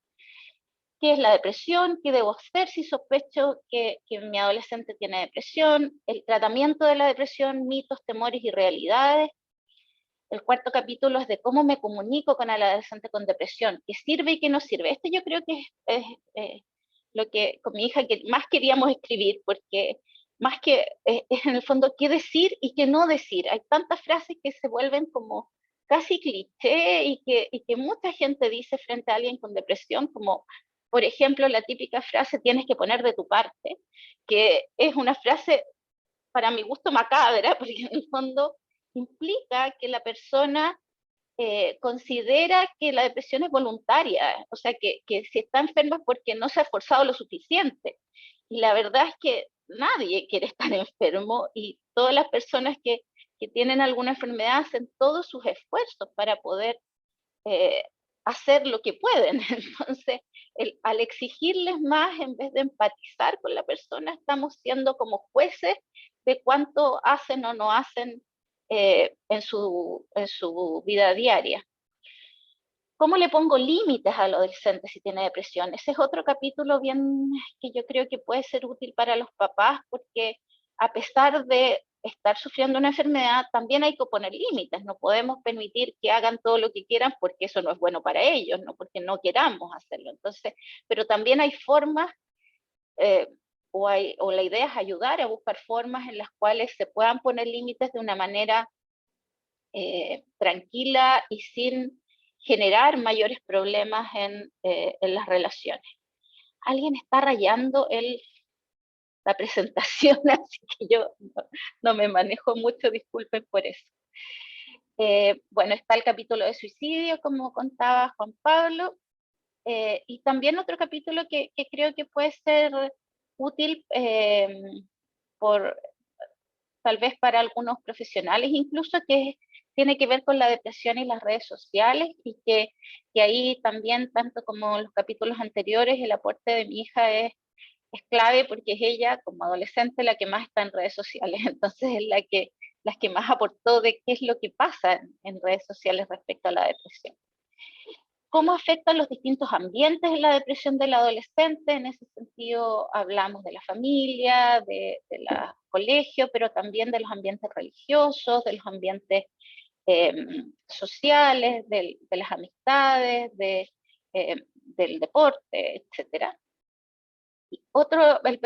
¿Qué es la depresión? ¿Qué debo hacer si sospecho que mi adolescente tiene depresión? El tratamiento de la depresión, mitos, temores y realidades. El cuarto capítulo es de cómo me comunico con el adolescente con depresión, qué sirve y qué no sirve. Este yo creo que es lo que con mi hija que más queríamos escribir, porque más que es en el fondo qué decir y qué no decir. Hay tantas frases que se vuelven como casi cliché y que mucha gente dice frente a alguien con depresión, como por ejemplo la típica frase tienes que poner de tu parte, que es una frase para mi gusto macabra, porque en el fondo implica que la persona considera que la depresión es voluntaria, o sea, que si está enferma es porque no se ha esforzado lo suficiente. Y la verdad es que nadie quiere estar enfermo, y todas las personas que tienen alguna enfermedad hacen todos sus esfuerzos para poder hacer lo que pueden. Entonces, al exigirles más en vez de empatizar con la persona, estamos siendo como jueces de cuánto hacen o no hacen en su vida diaria. ¿Cómo le pongo límites al adolescente si tiene depresión? Ese es otro capítulo bien que yo creo que puede ser útil para los papás, porque a pesar de estar sufriendo una enfermedad, también hay que poner límites. No podemos permitir que hagan todo lo que quieran porque eso no es bueno para ellos, no porque no queramos hacerlo. Entonces, pero también hay formas, o la idea es ayudar a buscar formas en las cuales se puedan poner límites de una manera tranquila y sin generar mayores problemas en las relaciones. Alguien está rayando la presentación, así que yo no me manejo mucho, disculpen por eso. Bueno, está el capítulo de suicidio, como contaba Juan Pablo, y también otro capítulo que creo que puede ser útil tal vez para algunos profesionales incluso, que tiene que ver con la depresión y las redes sociales, y que ahí también, tanto como los capítulos anteriores, el aporte de mi hija es clave, porque es ella, como adolescente, la que más está en redes sociales, entonces es la que más aportó de qué es lo que pasa en redes sociales respecto a la depresión. ¿Cómo afectan los distintos ambientes en la depresión del adolescente? En ese sentido hablamos de la familia, de los colegios, pero también de los ambientes religiosos, de los ambientes sociales, de las amistades, del deporte, etc. El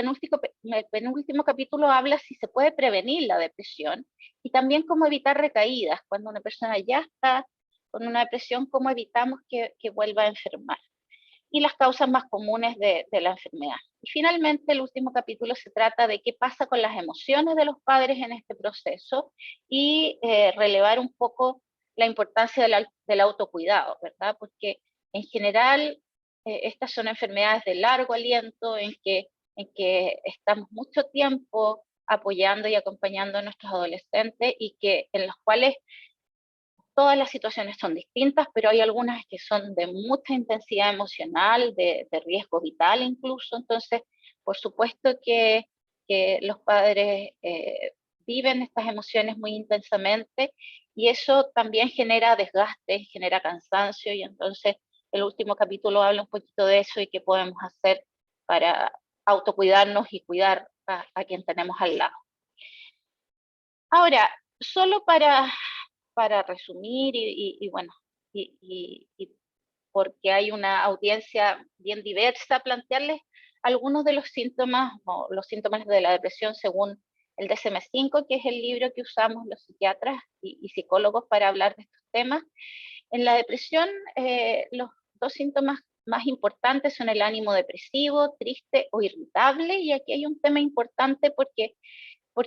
penúltimo capítulo habla si se puede prevenir la depresión y también cómo evitar recaídas. Cuando una persona ya está con una depresión, cómo evitamos que vuelva a enfermar. Y las causas más comunes de la enfermedad. Y finalmente, el último capítulo se trata de qué pasa con las emociones de los padres en este proceso y relevar un poco la importancia del autocuidado, ¿verdad? Porque en general estas son enfermedades de largo aliento en que estamos mucho tiempo apoyando y acompañando a nuestros adolescentes, y en los cuales todas las situaciones son distintas, pero hay algunas que son de mucha intensidad emocional, de riesgo vital incluso. Entonces, por supuesto que los padres viven estas emociones muy intensamente, y eso también genera desgaste, genera cansancio, y entonces el último capítulo habla un poquito de eso y qué podemos hacer para autocuidarnos y cuidar a quien tenemos al lado. Ahora, solo para resumir, y bueno, y porque hay una audiencia bien diversa, plantearles algunos de los síntomas, o los síntomas de la depresión según el DSM-5, que es el libro que usamos los psiquiatras y psicólogos para hablar de estos temas. En la depresión, los dos síntomas más importantes son el ánimo depresivo, triste o irritable, y aquí hay un tema importante porque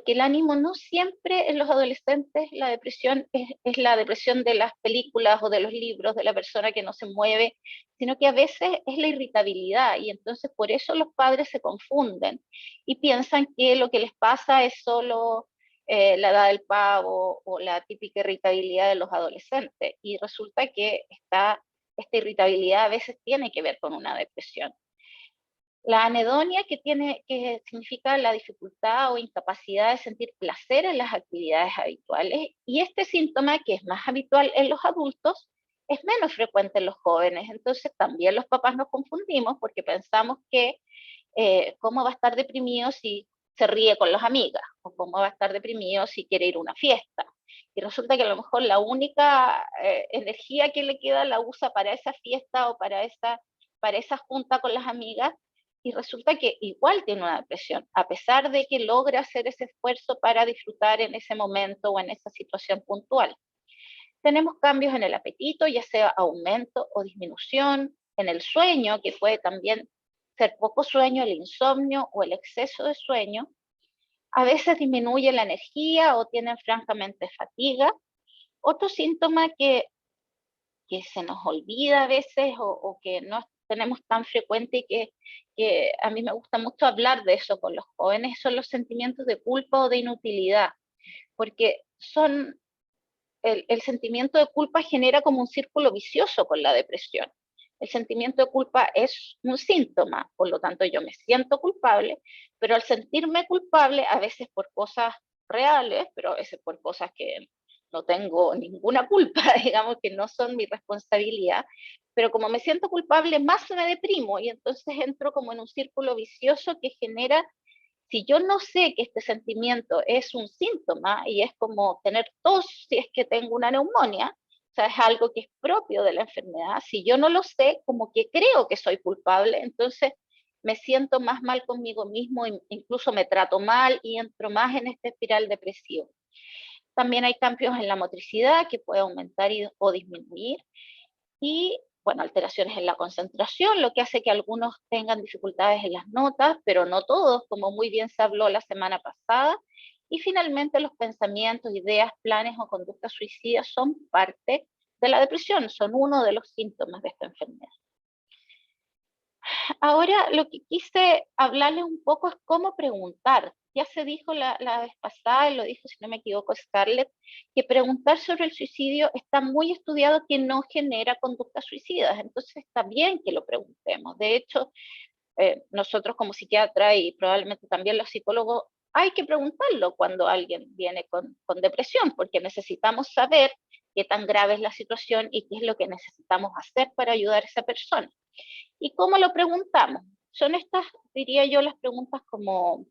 el ánimo no siempre en los adolescentes, la depresión es la depresión de las películas o de los libros, de la persona que no se mueve, sino que a veces es la irritabilidad, y entonces por eso los padres se confunden y piensan que lo que les pasa es solo la edad del pavo o la típica irritabilidad de los adolescentes, y resulta que esta irritabilidad a veces tiene que ver con una depresión. La anedonia, que significa la dificultad o incapacidad de sentir placer en las actividades habituales, y este síntoma, que es más habitual en los adultos, es menos frecuente en los jóvenes. Entonces también los papás nos confundimos porque pensamos que cómo va a estar deprimido si se ríe con las amigas, o cómo va a estar deprimido si quiere ir a una fiesta. Y resulta que a lo mejor la única energía que le queda la usa para esa fiesta o para esa junta con las amigas, y resulta que igual tiene una depresión, a pesar de que logra hacer ese esfuerzo para disfrutar en ese momento o en esa situación puntual. Tenemos cambios en el apetito, ya sea aumento o disminución, en el sueño, que puede también ser poco sueño, el insomnio o el exceso de sueño. A veces disminuye la energía o tienen francamente fatiga. Otro síntoma que se nos olvida a veces, o que no tenemos tan frecuente, y que a mí me gusta mucho hablar de eso con los jóvenes, son los sentimientos de culpa o de inutilidad, porque el sentimiento de culpa genera como un círculo vicioso con la depresión. El sentimiento de culpa es un síntoma, por lo tanto yo me siento culpable, pero al sentirme culpable, a veces por cosas reales, pero a veces por cosas que no tengo ninguna culpa, digamos que no son mi responsabilidad, pero como me siento culpable, más me deprimo y entonces entro como en un círculo vicioso que genera, si yo no sé que este sentimiento es un síntoma y es como tener tos si es que tengo una neumonía, o sea, es algo que es propio de la enfermedad, si yo no lo sé, como que creo que soy culpable, entonces me siento más mal conmigo mismo, incluso me trato mal y entro más en esta espiral depresiva. También hay cambios en la motricidad que puede aumentar o disminuir. Y, bueno, alteraciones en la concentración, lo que hace que algunos tengan dificultades en las notas, pero no todos, como muy bien se habló la semana pasada. Y finalmente los pensamientos, ideas, planes o conductas suicidas son parte de la depresión, son uno de los síntomas de esta enfermedad. Ahora lo que quise hablarles un poco es cómo preguntar. Ya se dijo la vez pasada, y lo dijo, si no me equivoco, Scarlett, que preguntar sobre el suicidio está muy estudiado que no genera conductas suicidas. Entonces está bien que lo preguntemos. De hecho, nosotros como psiquiatra y probablemente también los psicólogos, hay que preguntarlo cuando alguien viene con depresión, porque necesitamos saber qué tan grave es la situación y qué es lo que necesitamos hacer para ayudar a esa persona. ¿Y cómo lo preguntamos? Son estas, diría yo, las preguntas como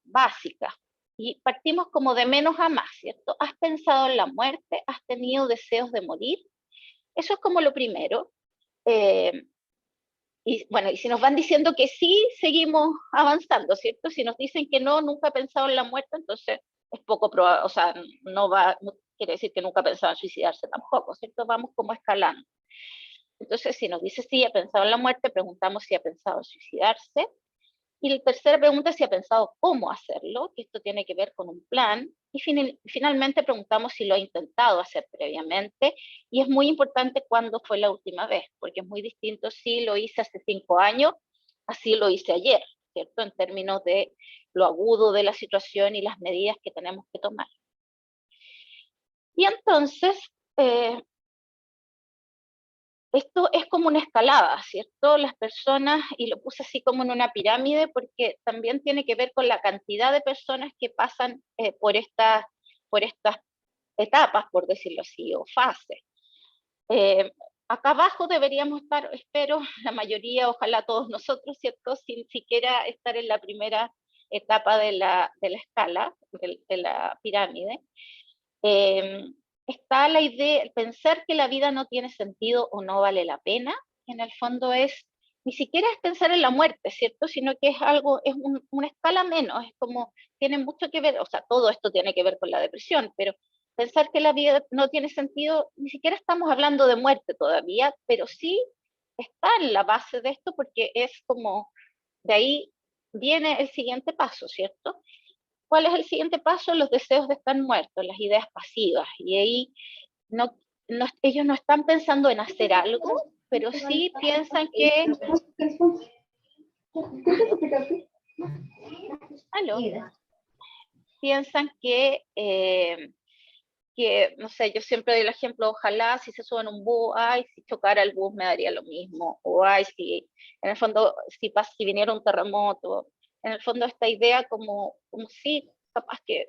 básicas. Y partimos como de menos a más, ¿cierto? ¿Has pensado en la muerte? ¿Has tenido deseos de morir? Eso es como lo primero. Y bueno, y si nos van diciendo que sí, seguimos avanzando, ¿cierto? Si nos dicen que no, nunca he pensado en la muerte, entonces es poco probable, o sea, no quiere decir que nunca ha pensado en suicidarse tampoco, ¿cierto? Vamos como escalando. Entonces, si nos dice sí, ha pensado en la muerte, preguntamos si ha pensado en suicidarse. Y la tercera pregunta es si ha pensado cómo hacerlo, que esto tiene que ver con un plan. Y finalmente preguntamos si lo ha intentado hacer previamente. Y es muy importante cuándo fue la última vez, porque es muy distinto si lo hice hace 5 años, así lo hice ayer, ¿cierto? En términos de lo agudo de la situación y las medidas que tenemos que tomar. Y entonces, esto es como una escalada, ¿cierto? Las personas, y lo puse así como en una pirámide, porque también tiene que ver con la cantidad de personas que pasan por estas etapas, por decirlo así, o fases. Acá abajo deberíamos estar, espero, la mayoría, ojalá todos nosotros, ¿cierto? Sin siquiera estar en la primera etapa de la escala, de la pirámide. Está la idea, pensar que la vida no tiene sentido o no vale la pena, en el fondo es, ni siquiera es pensar en la muerte, ¿cierto? Sino que es algo, es una escala menos, es como, tiene mucho que ver, o sea, todo esto tiene que ver con la depresión, pero pensar que la vida no tiene sentido, ni siquiera estamos hablando de muerte todavía, pero sí está en la base de esto porque es como, de ahí viene el siguiente paso, ¿cierto? ¿Cuál es el siguiente paso? Los deseos de estar muertos, las ideas pasivas. Y ahí ellos no están pensando en hacer algo, pero sí piensan que... ¿Aló? Piensan que, no sé, yo siempre doy el ejemplo, ojalá si se suben un bus, ay, si chocara el bus me daría lo mismo, o ay, si, en el fondo, si viniera un terremoto, en el fondo esta idea como si capaz que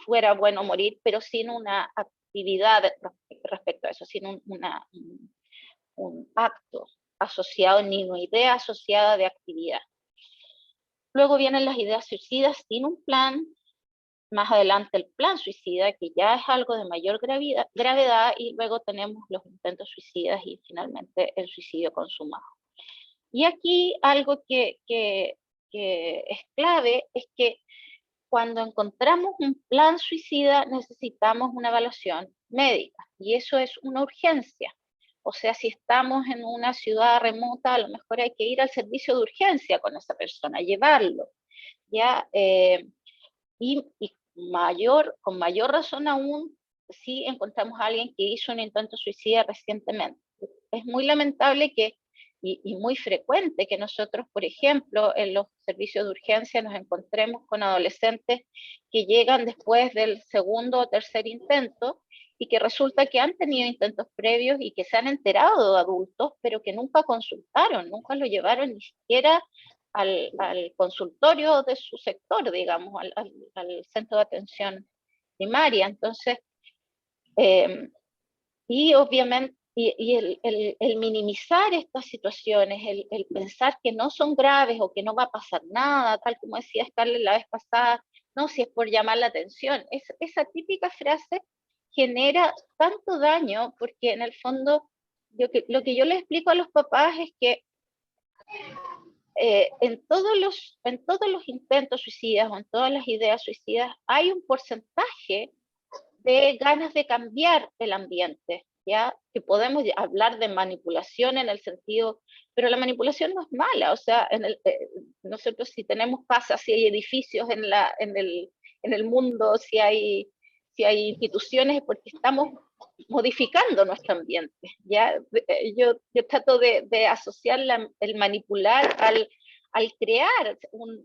fuera bueno morir, pero sin una actividad respecto a eso, sin un acto asociado, ni una idea asociada de actividad. Luego vienen las ideas suicidas sin un plan, más adelante el plan suicida, que ya es algo de mayor gravedad, y luego tenemos los intentos suicidas y finalmente el suicidio consumado. Y aquí algo que es clave es que cuando encontramos un plan suicida necesitamos una evaluación médica y eso es una urgencia. O sea, si estamos en una ciudad remota, a lo mejor hay que ir al servicio de urgencia con esa persona, llevarlo, ¿ya? Y con mayor razón aún si encontramos a alguien que hizo un intento suicida recientemente. Es muy lamentable y muy frecuente que nosotros, por ejemplo, en los servicios de urgencia nos encontremos con adolescentes que llegan después del segundo o tercer intento y que resulta que han tenido intentos previos y que se han enterado de adultos, pero que nunca consultaron, nunca lo llevaron ni siquiera al consultorio de su sector, digamos, al centro de atención primaria. Entonces, Y obviamente, el minimizar estas situaciones, el pensar que no son graves o que no va a pasar nada, tal como decía Scarlett la vez pasada, no, si es por llamar la atención. Esa típica frase genera tanto daño porque en el fondo lo que yo les explico a los papás es que en todos los intentos suicidas o en todas las ideas suicidas hay un porcentaje de ganas de cambiar el ambiente, ¿ya? Que podemos hablar de manipulación en el sentido, pero la manipulación no es mala, o sea, nosotros si tenemos casas, si hay edificios en el mundo, si hay instituciones, es porque estamos modificando nuestro ambiente, ¿ya? Yo trato de asociar el manipular al crear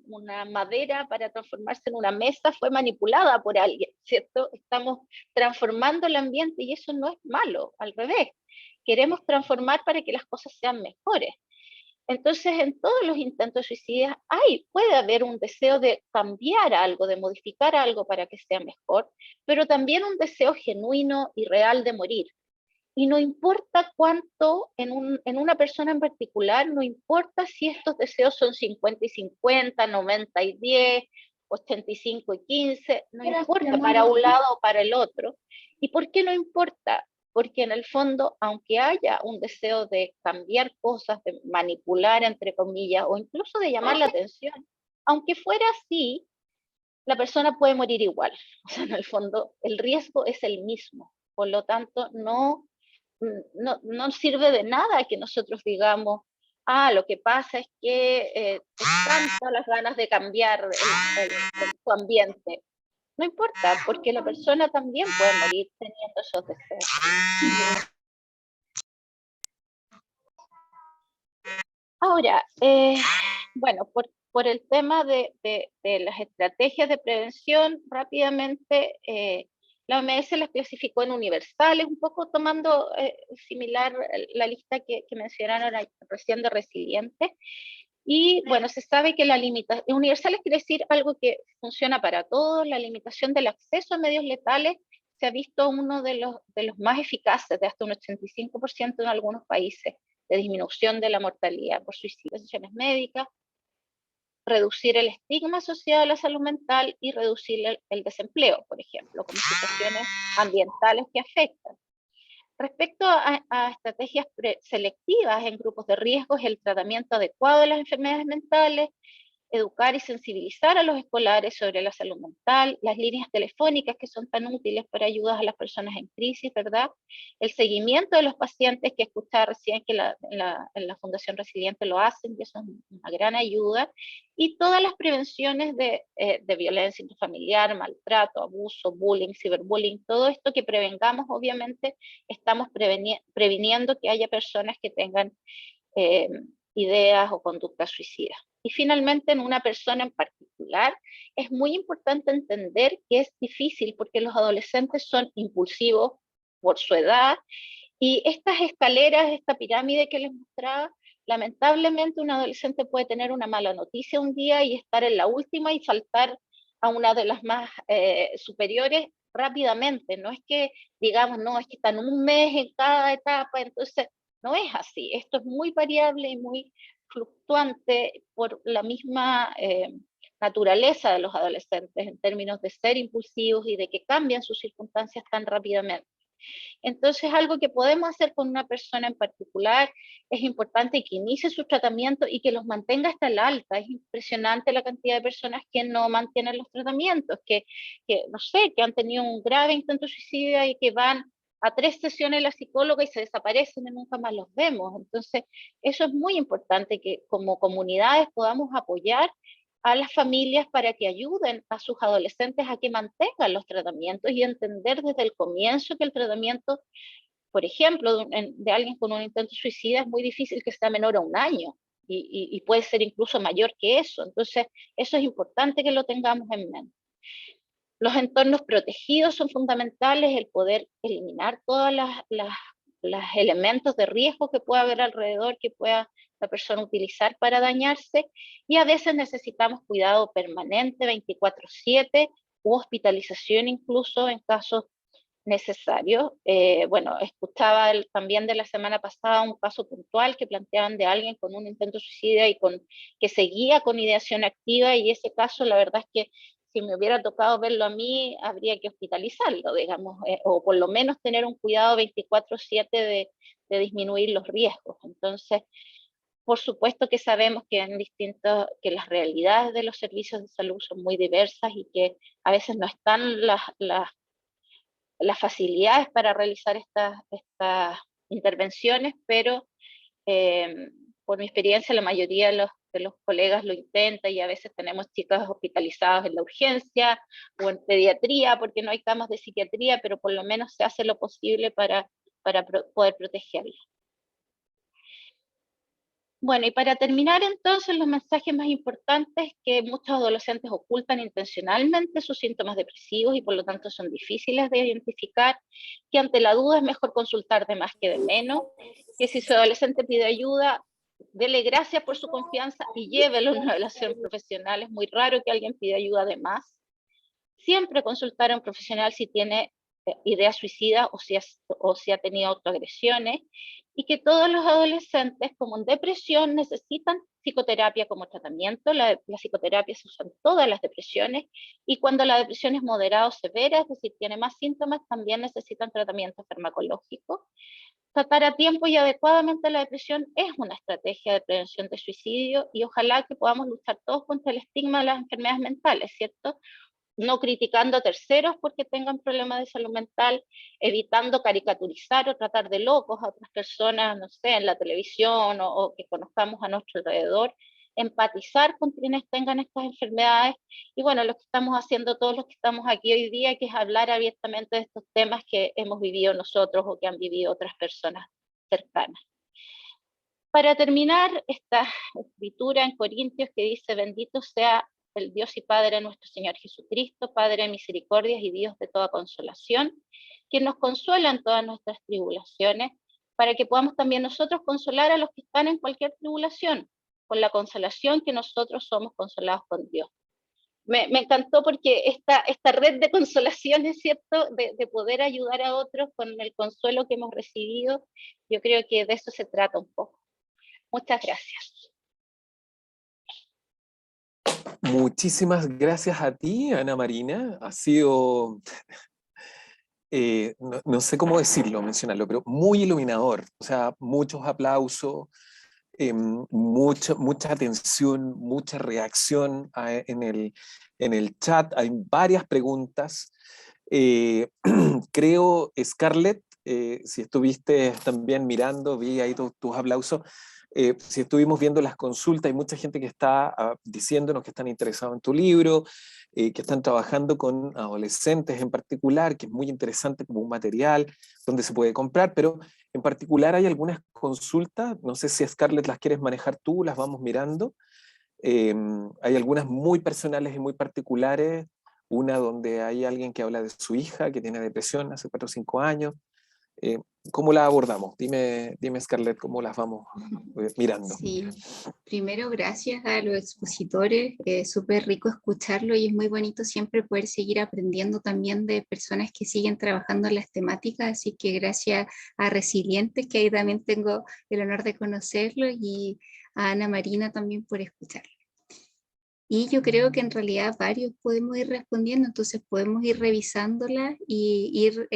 una madera para transformarse en una mesa, fue manipulada por alguien, ¿cierto? Estamos transformando el ambiente y eso no es malo, al revés. Queremos transformar para que las cosas sean mejores. Entonces, en todos los intentos suicidas puede haber un deseo de cambiar algo, de modificar algo para que sea mejor, pero también un deseo genuino y real de morir. Y no importa cuánto, en una persona en particular, no importa si estos deseos son 50 y 50, 90 y 10, 85 y 15, no importa para un lado o para el otro. ¿Y por qué no importa? Porque en el fondo, aunque haya un deseo de cambiar cosas, de manipular, entre comillas, o incluso de llamar la atención, aunque fuera así, la persona puede morir igual. O sea, en el fondo, el riesgo es el mismo. Por lo tanto, no sirve de nada que nosotros digamos, lo que pasa es que es tanta las ganas de cambiar su ambiente. No importa, porque la persona también puede morir teniendo esos deseos. Ahora, bueno, por el tema de las estrategias de prevención, rápidamente la OMS las clasificó en universales, un poco tomando similar la lista que mencionaron recién de resilientes. Y bueno, se sabe que universales quiere decir algo que funciona para todos. La limitación del acceso a medios letales se ha visto uno de los más eficaces, de hasta un 85% en algunos países, de disminución de la mortalidad por suicidio, decisiones médicas, reducir el estigma asociado a la salud mental y reducir el desempleo, por ejemplo, como situaciones ambientales que afectan. Respecto a estrategias selectivas en grupos de riesgo, es el tratamiento adecuado de las enfermedades mentales, educar y sensibilizar a los escolares sobre la salud mental, las líneas telefónicas que son tan útiles para ayudar a las personas en crisis, ¿verdad? El seguimiento de los pacientes, que escuchaba recién que en la Fundación Resiliente lo hacen, y eso es una gran ayuda, y todas las prevenciones de violencia intrafamiliar, maltrato, abuso, bullying, ciberbullying, todo esto que prevengamos, obviamente, estamos previniendo que haya personas que tengan ideas o conductas suicidas. Y finalmente, en una persona en particular, es muy importante entender que es difícil porque los adolescentes son impulsivos por su edad, y estas escaleras, esta pirámide que les mostraba, lamentablemente un adolescente puede tener una mala noticia un día y estar en la última y saltar a una de las más superiores rápidamente. No es que digamos, no, es que están un mes en cada etapa, entonces no es así. Esto es muy variable y muy fluctuante por la misma naturaleza de los adolescentes en términos de ser impulsivos y de que cambian sus circunstancias tan rápidamente. Entonces, algo que podemos hacer con una persona en particular, es importante que inicie su tratamiento y que los mantenga hasta el alta. Es impresionante la cantidad de personas que no mantienen los tratamientos, que no sé, que han tenido un grave intento de suicidio y que van a 3 sesiones la psicóloga y se desaparecen y nunca más los vemos. Entonces, eso es muy importante, que como comunidades podamos apoyar a las familias para que ayuden a sus adolescentes a que mantengan los tratamientos y entender desde el comienzo que el tratamiento, por ejemplo, de alguien con un intento suicida, es muy difícil que sea menor a 1 año y puede ser incluso mayor que eso. Entonces, eso es importante que lo tengamos en mente. Los entornos protegidos son fundamentales, el poder eliminar todos los elementos de riesgo que pueda haber alrededor, que pueda la persona utilizar para dañarse, y a veces necesitamos cuidado permanente, 24/7, u hospitalización incluso en casos necesario. Bueno, escuchaba también de la semana pasada un caso puntual que planteaban de alguien con un intento de suicidio y que seguía con ideación activa, y ese caso la verdad es que si me hubiera tocado verlo a mí, habría que hospitalizarlo, digamos, o por lo menos tener un cuidado 24/7 de disminuir los riesgos. Entonces, por supuesto que sabemos que que las realidades de los servicios de salud son muy diversas y que a veces no están las facilidades para realizar estas intervenciones, pero por mi experiencia la mayoría de los colegas lo intenta, y a veces tenemos chicas hospitalizadas en la urgencia o en pediatría porque no hay camas de psiquiatría, pero por lo menos se hace lo posible para poder protegerlas. Bueno, y para terminar entonces, los mensajes más importantes es que muchos adolescentes ocultan intencionalmente sus síntomas depresivos y por lo tanto son difíciles de identificar, que ante la duda es mejor consultar de más que de menos, que si su adolescente pide ayuda, dele gracias por su confianza y llévelo a una relación profesional. Es muy raro que alguien pida ayuda de más. Siempre consultar a un profesional si tiene ideas suicidas o si ha tenido autoagresiones, y que todos los adolescentes con depresión necesitan psicoterapia como tratamiento. La psicoterapia se usa en todas las depresiones, y cuando la depresión es moderada o severa, es decir, tiene más síntomas, también necesitan tratamiento farmacológico. Tratar a tiempo y adecuadamente la depresión es una estrategia de prevención de suicidio, y ojalá que podamos luchar todos contra el estigma de las enfermedades mentales, ¿cierto? No criticando a terceros porque tengan problemas de salud mental, evitando caricaturizar o tratar de locos a otras personas, no sé, en la televisión o que conozcamos a nuestro alrededor, empatizar con quienes tengan estas enfermedades, y bueno, lo que estamos haciendo todos los que estamos aquí hoy día, que es hablar abiertamente de estos temas que hemos vivido nosotros o que han vivido otras personas cercanas. Para terminar, esta escritura en Corintios que dice: bendito sea el Dios y Padre de nuestro Señor Jesucristo, Padre de misericordias y Dios de toda consolación, quien nos consuela en todas nuestras tribulaciones, para que podamos también nosotros consolar a los que están en cualquier tribulación, con la consolación que nosotros somos consolados con Dios. Me encantó porque esta red de consolación, es cierto, de poder ayudar a otros con el consuelo que hemos recibido, yo creo que de eso se trata un poco. Muchas gracias. Muchísimas gracias a ti, Ana Marina. Ha sido, no sé cómo decirlo, mencionarlo, pero muy iluminador. O sea, muchos aplausos, mucha atención, mucha reacción en el chat. Hay varias preguntas. Creo, Scarlett, si estuviste también mirando, vi ahí tus aplausos. Si estuvimos viendo las consultas, hay mucha gente que está diciéndonos que están interesados en tu libro, que están trabajando con adolescentes en particular, que es muy interesante como un material donde se puede comprar, pero en particular hay algunas consultas, no sé si Scarlett las quieres manejar tú, las vamos mirando. Hay algunas muy personales y muy particulares, una donde hay alguien que habla de su hija que tiene depresión hace 4 o 5 años. ¿Cómo la abordamos? Dime, Scarlett, ¿cómo las vamos mirando? Sí, primero gracias a los expositores, súper rico escucharlo y es muy bonito siempre poder seguir aprendiendo también de personas que siguen trabajando en las temáticas, así que gracias a Resilientes, que ahí también tengo el honor de conocerlo, y a Ana Marina también por escucharlo. Y yo creo que en realidad varios podemos ir respondiendo, entonces podemos ir revisándolas y ir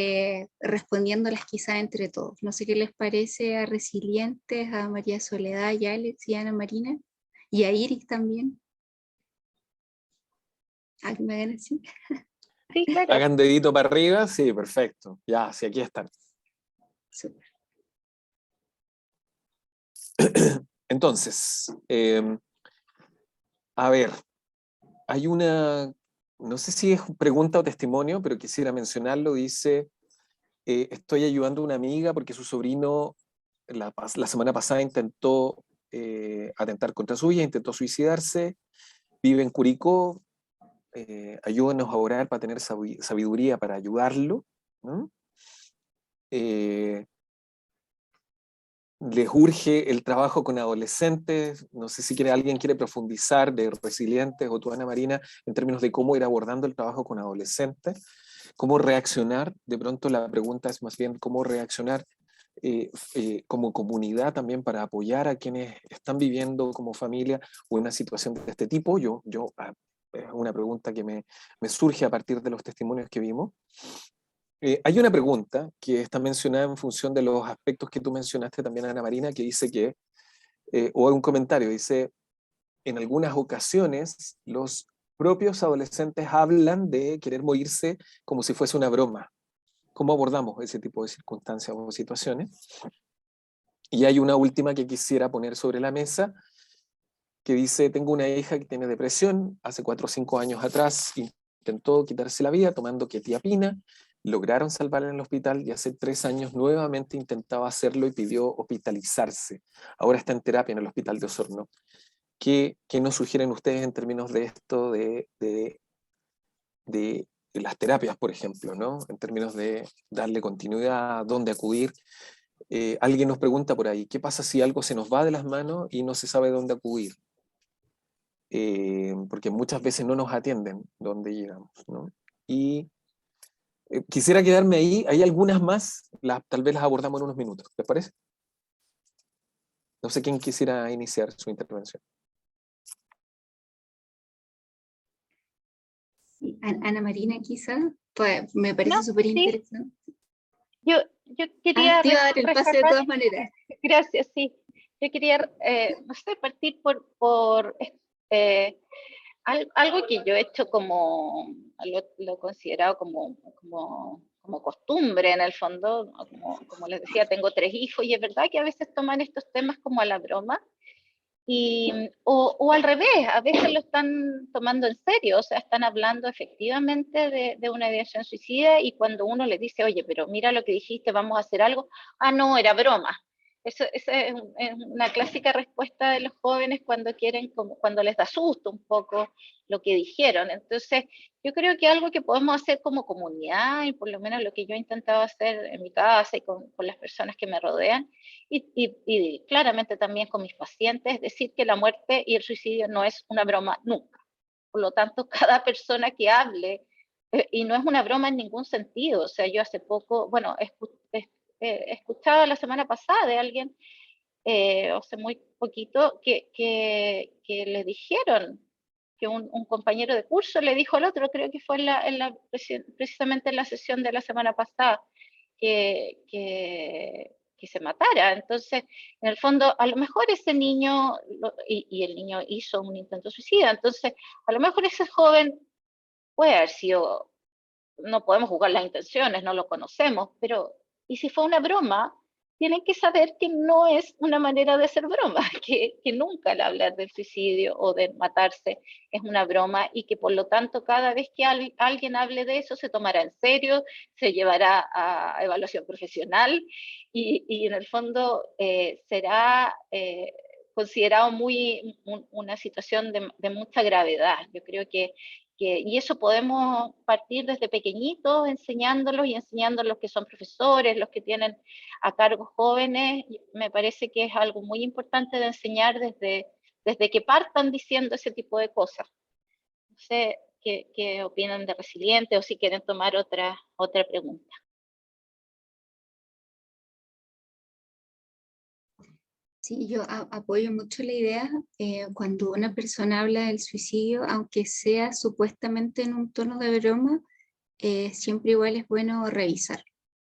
respondiéndolas quizá entre todos. No sé qué les parece a Resilientes, a María Soledad, y a Alex y a Ana Marina, y a Iris también. ¿A que me hagan así? Sí, claro. Hagan dedito para arriba, sí, perfecto. Ya, sí, aquí están. Súper. Entonces, a ver, hay una, no sé si es pregunta o testimonio, pero quisiera mencionarlo. Dice, estoy ayudando a una amiga porque su sobrino la semana pasada intentó atentar contra su vida, intentó suicidarse, vive en Curicó, ayúdenos a orar para tener sabiduría para ayudarlo, ¿no? Les urge el trabajo con adolescentes. No sé si alguien quiere profundizar de Resilientes o tú, Ana Marina, en términos de cómo ir abordando el trabajo con adolescentes. cómo reaccionar. De pronto la pregunta es más bien cómo reaccionar como comunidad también para apoyar a quienes están viviendo como familia una situación de este tipo. Es una pregunta que me surge a partir de los testimonios que vimos. Hay una pregunta que está mencionada en función de los aspectos que tú mencionaste también, Ana Marina, que dice que, o un comentario, dice, en algunas ocasiones los propios adolescentes hablan de querer morirse como si fuese una broma. ¿Cómo abordamos ese tipo de circunstancias o situaciones? Y hay una última que quisiera poner sobre la mesa, que dice, tengo una hija que tiene depresión, hace 4 o 5 años atrás intentó quitarse la vida tomando quetiapina, lograron salvarla en el hospital y hace 3 años nuevamente intentaba hacerlo y pidió hospitalizarse. Ahora está en terapia en el hospital de Osorno. ¿Qué nos sugieren ustedes en términos de esto, de las terapias, por ejemplo, ¿no? En términos de darle continuidad, dónde acudir? Alguien nos pregunta por ahí, ¿qué pasa si algo se nos va de las manos y no se sabe dónde acudir? Porque muchas veces no nos atienden donde llegamos, ¿no? Y quisiera quedarme ahí, hay algunas más, tal vez las abordamos en unos minutos, ¿les parece? No sé quién quisiera iniciar su intervención. Sí, Ana Marina quizá, pues me parece No, súper sí, interesante. yo quería Te iba a dar el pase de rescatar, todas maneras. gracias, sí. Yo quería, no sé, partir por algo que yo he hecho como, lo he considerado como costumbre en el fondo, ¿no? Como les decía, tengo 3 hijos y es verdad que a veces toman estos temas como a la broma. O al revés, a veces lo están tomando en serio, o sea, están hablando efectivamente de una ideación suicida y cuando uno les dice, oye, pero mira lo que dijiste, vamos a hacer algo, ah, no, era broma. Esa es una clásica respuesta de los jóvenes cuando quieren, como, cuando les da susto un poco lo que dijeron. Entonces, yo creo que algo que podemos hacer como comunidad, y por lo menos lo que yo he intentado hacer en mi casa y con las personas que me rodean, y claramente también con mis pacientes, decir que la muerte y el suicidio no es una broma nunca. Por lo tanto, cada persona que hable, y no es una broma en ningún sentido, o sea, yo hace poco, bueno, escuchaba la semana pasada de alguien, hace muy poquito, que le dijeron que un compañero de curso le dijo al otro, creo que fue precisamente en la sesión de la semana pasada, que se matara. Entonces, en el fondo, a lo mejor ese niño, y el niño hizo un intento suicida, entonces, a lo mejor ese joven puede haber sido, no podemos juzgar las intenciones, no lo conocemos, pero, y si fue una broma, tienen que saber que no es una manera de hacer broma, que nunca al hablar del suicidio o de matarse es una broma y que por lo tanto cada vez que alguien hable de eso se tomará en serio, se llevará a evaluación profesional y en el fondo será considerado una situación de mucha gravedad. Yo creo y eso podemos partir desde pequeñitos, enseñándolos y enseñando a los que son profesores, los que tienen a cargo jóvenes. Me parece que es algo muy importante de enseñar desde que partan diciendo ese tipo de cosas. No sé qué opinan de Resiliente o si quieren tomar otra pregunta. Sí, yo apoyo mucho la idea cuando una persona habla del suicidio, aunque sea supuestamente en un tono de broma, siempre igual es bueno revisar,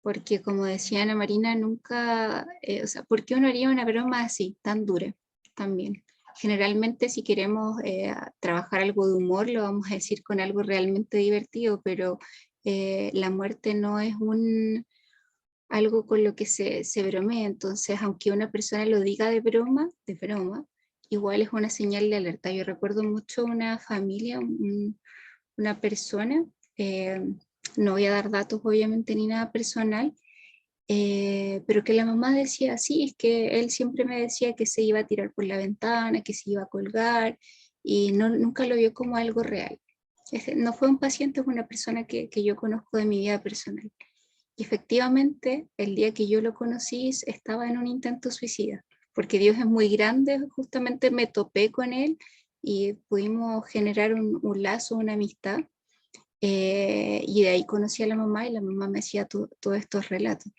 porque como decía Ana Marina, nunca, o sea, ¿por qué uno haría una broma así, tan dura también? Generalmente si queremos trabajar algo de humor, lo vamos a decir con algo realmente divertido, pero la muerte no es algo con lo que se bromea, entonces aunque una persona lo diga de broma, igual es una señal de alerta. Yo recuerdo mucho una familia, una persona, no voy a dar datos obviamente ni nada personal, pero que la mamá decía, sí, es que él siempre me decía que se iba a tirar por la ventana, que se iba a colgar, y nunca lo vio como algo real. No fue un paciente, es una persona que yo conozco de mi vida personal. Y efectivamente, el día que yo lo conocí, estaba en un intento suicida, porque Dios es muy grande, justamente me topé con él y pudimos generar un lazo, una amistad. Y de ahí conocí a la mamá y la mamá me hacía todos estos relatos,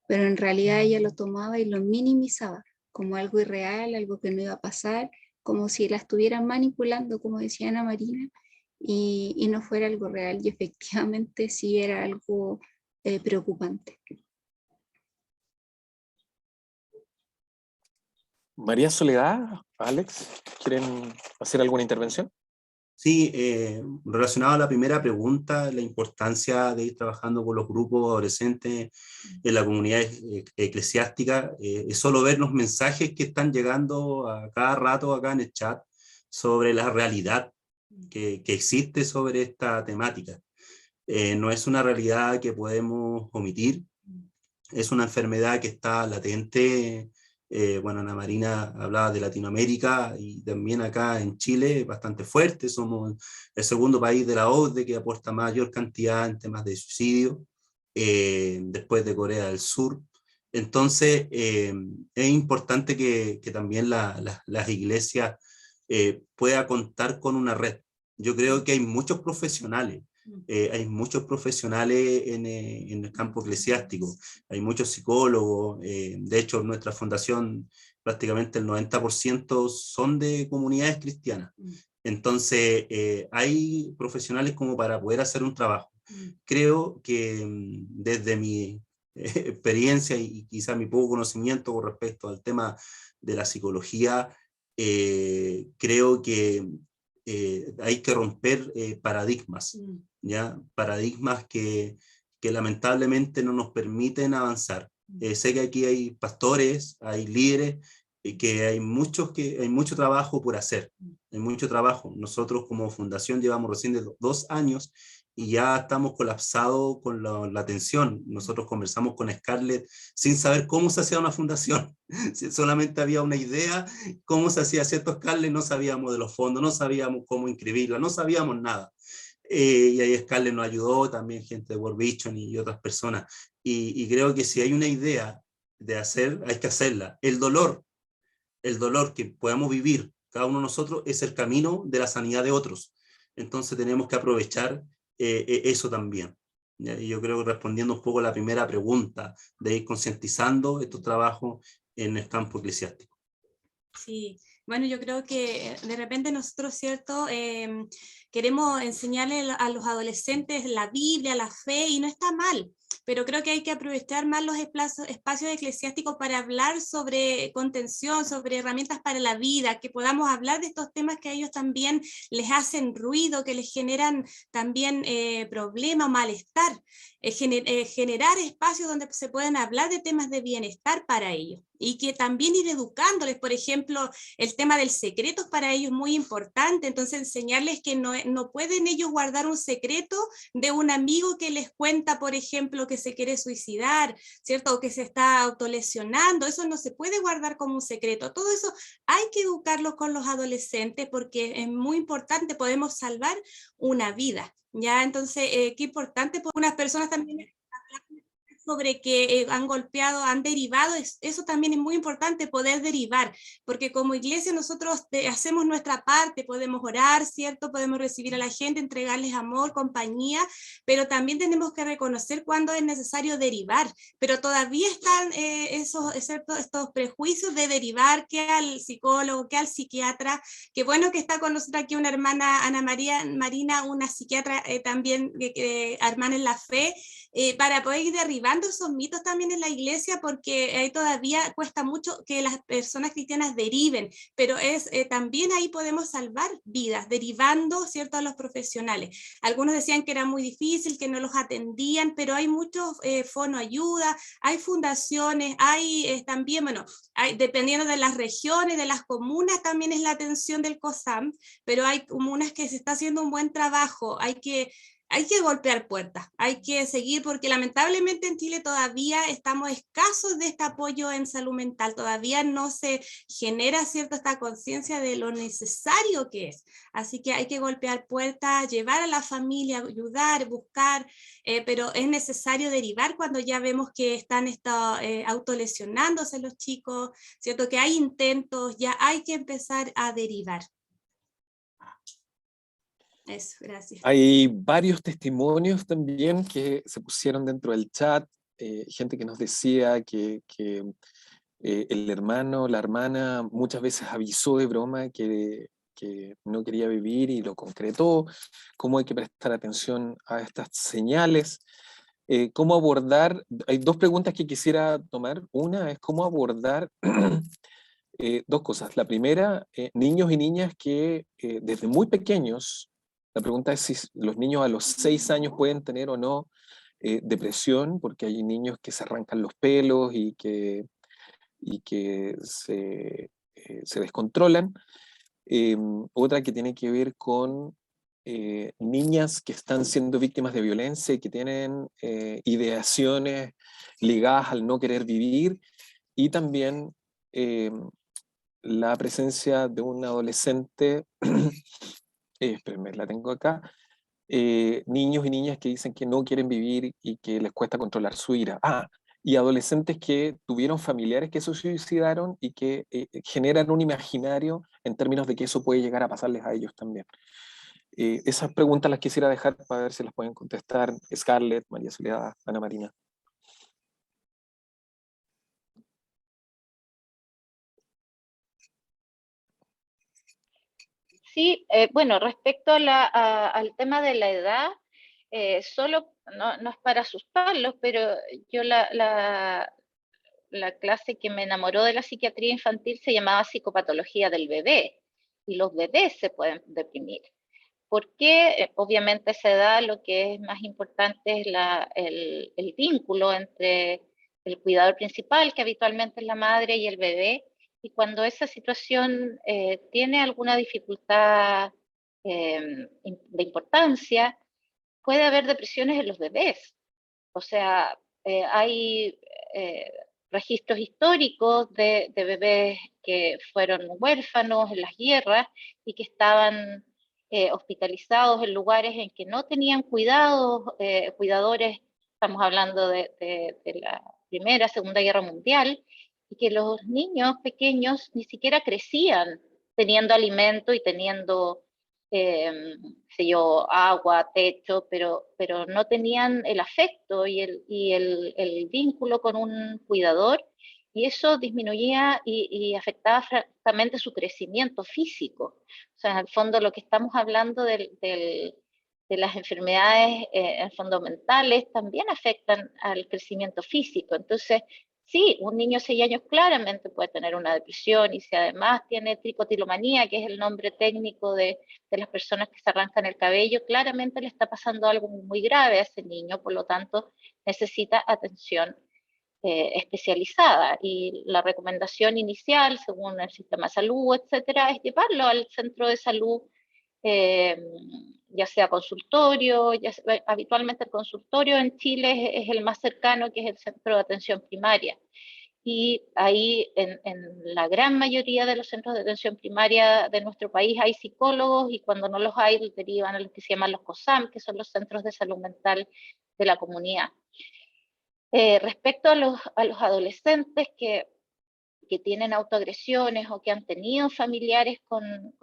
pero en realidad ella lo tomaba y lo minimizaba como algo irreal, algo que no iba a pasar, como si la estuvieran manipulando, como decía Ana Marina, y no fuera algo real, y efectivamente sí era algo preocupante. María Soledad, Alex, ¿quieren hacer alguna intervención? Sí, relacionado a la primera pregunta, la importancia de ir trabajando con los grupos adolescentes en la comunidad eclesiástica, es solo ver los mensajes que están llegando a cada rato acá en el chat sobre la realidad que existe sobre esta temática. No es una realidad que podemos omitir, es una enfermedad que está latente. Bueno, Ana Marina hablaba de Latinoamérica y también acá en Chile, bastante fuerte. Somos el segundo país de la OCDE que aporta mayor cantidad en temas de suicidio, después de Corea del Sur. Entonces, es importante que también las iglesias puedan contar con una red. Yo creo que hay muchos profesionales en el campo eclesiástico, hay muchos psicólogos, de hecho nuestra fundación prácticamente el 90% son de comunidades cristianas, entonces hay profesionales como para poder hacer un trabajo. Creo que desde mi experiencia y quizá mi poco conocimiento con respecto al tema de la psicología, creo que hay que romper paradigmas, ¿ya? Paradigmas que lamentablemente no nos permiten avanzar. Sé que aquí hay pastores, hay líderes, que hay mucho trabajo por hacer, hay mucho trabajo. Nosotros como fundación llevamos recién de 2 años y ya estamos colapsados con la atención. Nosotros conversamos con Scarlett sin saber cómo se hacía una fundación, solamente había una idea, cómo se hacía cierto Scarlett, no sabíamos de los fondos, no sabíamos cómo inscribirla, no sabíamos nada. Y ahí Scarlett nos ayudó, también gente de World Vision y otras personas. Y creo que si hay una idea de hacer, hay que hacerla. El dolor que podamos vivir cada uno de nosotros es el camino de la sanidad de otros. Entonces tenemos que aprovechar eso también. Y yo creo que respondiendo un poco a la primera pregunta, de ir concientizando estos trabajos en el campo eclesiástico. Sí, bueno, yo creo que de repente nosotros, ¿cierto? Queremos enseñarle a los adolescentes la Biblia, la fe, y no está mal, pero creo que hay que aprovechar más los espacios eclesiásticos para hablar sobre contención, sobre herramientas para la vida, que podamos hablar de estos temas que a ellos también les hacen ruido, que les generan también problemas, malestar. Generar espacios donde se pueden hablar de temas de bienestar para ellos y que también ir educándoles, por ejemplo, el tema del secreto para ellos es muy importante, entonces enseñarles que no pueden ellos guardar un secreto de un amigo que les cuenta, por ejemplo, que se quiere suicidar, ¿cierto? O que se está autolesionando, eso no se puede guardar como un secreto, todo eso hay que educarlos con los adolescentes porque es muy importante, podemos salvar una vida. Ya, entonces, qué importante, porque unas personas también sobre que han golpeado, han derivado, eso también es muy importante, poder derivar, porque como iglesia nosotros hacemos nuestra parte, podemos orar, ¿cierto? Podemos recibir a la gente, entregarles amor, compañía, pero también tenemos que reconocer cuándo es necesario derivar, pero todavía están estos prejuicios de derivar, que al psicólogo, que al psiquiatra, que bueno que está con nosotros aquí una hermana, Ana Marina, una psiquiatra también, hermana en la fe, para poder ir derribando esos mitos también en la iglesia, porque todavía cuesta mucho que las personas cristianas deriven, pero también ahí podemos salvar vidas, derivando, ¿cierto?, a los profesionales. Algunos decían que era muy difícil, que no los atendían, pero hay muchos fonoayuda, hay fundaciones, hay también, bueno, dependiendo de las regiones, de las comunas, también es la atención del COSAM, pero hay comunas que se está haciendo un buen trabajo, hay que golpear puertas, hay que seguir, porque lamentablemente en Chile todavía estamos escasos de este apoyo en salud mental, todavía no se genera cierta esta conciencia de lo necesario que es, así que hay que golpear puertas, llevar a la familia, ayudar, buscar, pero es necesario derivar cuando ya vemos que están autolesionándose los chicos, ¿cierto? Que hay intentos, ya hay que empezar a derivar. Eso, gracias. Hay varios testimonios también que se pusieron dentro del chat, gente que nos decía que el hermano, la hermana muchas veces avisó de broma que no quería vivir y lo concretó, cómo hay que prestar atención a estas señales, cómo abordar, hay dos preguntas que quisiera tomar. Una es cómo abordar dos cosas. La primera, niños y niñas que desde muy pequeños, la pregunta es si los niños a los 6 años pueden tener o no depresión, porque hay niños que se arrancan los pelos y que se descontrolan. Otra que tiene que ver con niñas que están siendo víctimas de violencia y que tienen ideaciones ligadas al no querer vivir, y también la presencia de un adolescente, espérenme, la tengo acá, niños y niñas que dicen que no quieren vivir y que les cuesta controlar su ira. Y adolescentes que tuvieron familiares que se suicidaron y que generan un imaginario en términos de que eso puede llegar a pasarles a ellos también. Esas preguntas las quisiera dejar para ver si las pueden contestar Scarlett, María Soledad, Ana Marina. Sí, bueno, respecto a al tema de la edad, solo, no es para asustarlos, pero yo la clase que me enamoró de la psiquiatría infantil se llamaba psicopatología del bebé, y los bebés se pueden deprimir. Porque obviamente a esa edad lo que es más importante es el vínculo entre el cuidador principal, que habitualmente es la madre, y el bebé, y cuando esa situación tiene alguna dificultad de importancia, puede haber depresiones en los bebés. O sea, hay eh, registros históricos de bebés que fueron huérfanos en las guerras y que estaban hospitalizados en lugares en que no tenían cuidadores, estamos hablando de la Primera, Segunda Guerra Mundial, y que los niños pequeños ni siquiera crecían teniendo alimento y teniendo sé yo, agua, techo, pero no tenían el afecto y el vínculo con un cuidador, y eso disminuía y afectaba francamente su crecimiento físico. O sea, en el fondo lo que estamos hablando de las enfermedades en el fondo mentales también afectan al crecimiento físico. Entonces, sí, un niño de 6 años claramente puede tener una depresión, y si además tiene tricotilomanía, que es el nombre técnico de las personas que se arrancan el cabello, claramente le está pasando algo muy grave a ese niño, por lo tanto necesita atención especializada. Y la recomendación inicial, según el sistema de salud, etcétera, es llevarlo al centro de salud, eh, ya sea consultorio, habitualmente el consultorio en Chile es el más cercano, que es el centro de atención primaria. Y ahí en la gran mayoría de los centros de atención primaria de nuestro país hay psicólogos, y cuando no los hay, los derivan a los que se llaman los COSAM, que son los centros de salud mental de la comunidad. Respecto a los adolescentes que tienen autoagresiones o que han tenido familiares con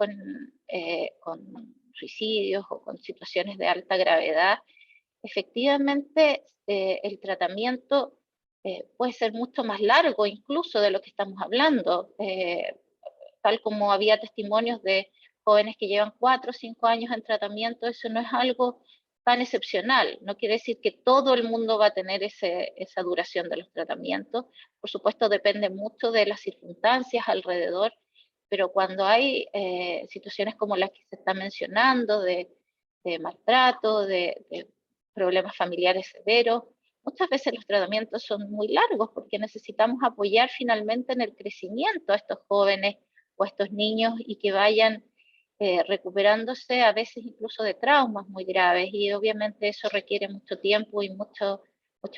suicidios o con situaciones de alta gravedad, efectivamente el tratamiento puede ser mucho más largo incluso de lo que estamos hablando, tal como había testimonios de jóvenes que llevan 4 o 5 años en tratamiento. Eso no es algo tan excepcional, no quiere decir que todo el mundo va a tener esa duración de los tratamientos. Por supuesto depende mucho de las circunstancias alrededor, pero cuando hay situaciones como las que se está mencionando, de maltrato, de problemas familiares severos, muchas veces los tratamientos son muy largos porque necesitamos apoyar finalmente en el crecimiento a estos jóvenes o a estos niños, y que vayan recuperándose a veces incluso de traumas muy graves, y obviamente eso requiere mucho tiempo y mucho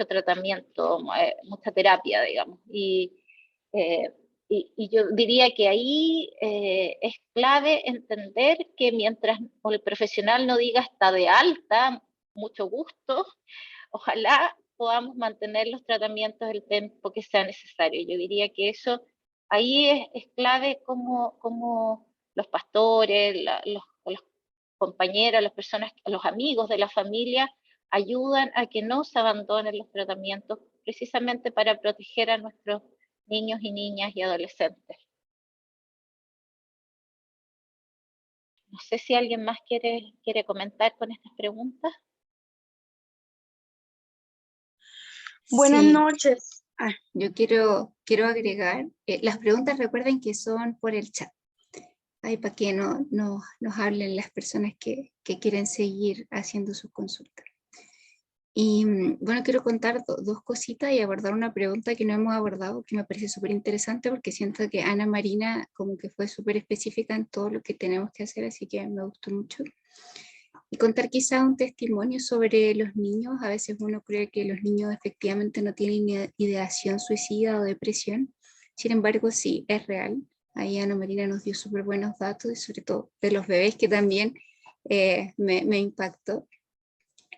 tratamiento, mucha terapia, digamos. Eh, y yo diría que ahí es clave entender que mientras el profesional no diga está de alta, mucho gusto, ojalá podamos mantener los tratamientos el tiempo que sea necesario. Yo diría que eso ahí es clave como los pastores, los compañeras, las personas, los amigos de la familia, ayudan a que no se abandonen los tratamientos precisamente para proteger a nuestros niños y niñas y adolescentes. No sé si alguien más quiere comentar con estas preguntas. Buenas Sí, noches. yo quiero agregar, las preguntas recuerden que son por el chat, ahí para que nos hablen las personas que quieren seguir haciendo sus consultas. Y bueno, quiero contar dos cositas y abordar una pregunta que no hemos abordado, que me parece súper interesante porque siento que Ana Marina como que fue súper específica en todo lo que tenemos que hacer, así que me gustó mucho. Y contar quizá un testimonio sobre los niños. A veces uno cree que los niños efectivamente no tienen ideación suicida o depresión. Sin embargo, sí, es real. Ahí Ana Marina nos dio súper buenos datos y sobre todo de los bebés que también me impactó.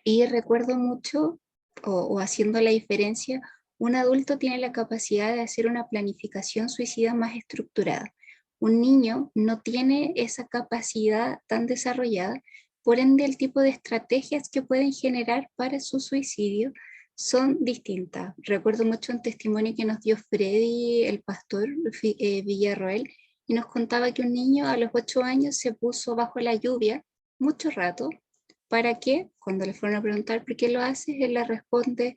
Y recuerdo mucho, o haciendo la diferencia, un adulto tiene la capacidad de hacer una planificación suicida más estructurada. Un niño no tiene esa capacidad tan desarrollada, por ende el tipo de estrategias que pueden generar para su suicidio son distintas. Recuerdo mucho un testimonio que nos dio Freddy, el pastor Villarroel, y nos contaba que un niño a los 8 años se puso bajo la lluvia mucho rato. ¿Para qué? Cuando le fueron a preguntar por qué lo haces, él le responde,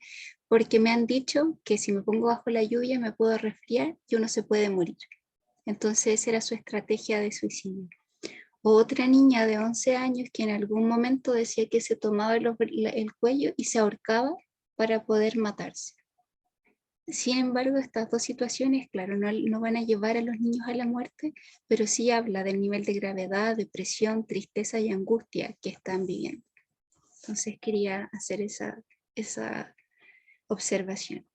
porque me han dicho que si me pongo bajo la lluvia me puedo resfriar y uno se puede morir. Entonces esa era su estrategia de suicidio. Otra niña de 11 años que en algún momento decía que se tomaba el cuello y se ahorcaba para poder matarse. Sin embargo, estas dos situaciones, claro, no van a llevar a los niños a la muerte, pero sí habla del nivel de gravedad, depresión, tristeza y angustia que están viviendo. Entonces quería hacer esa observación.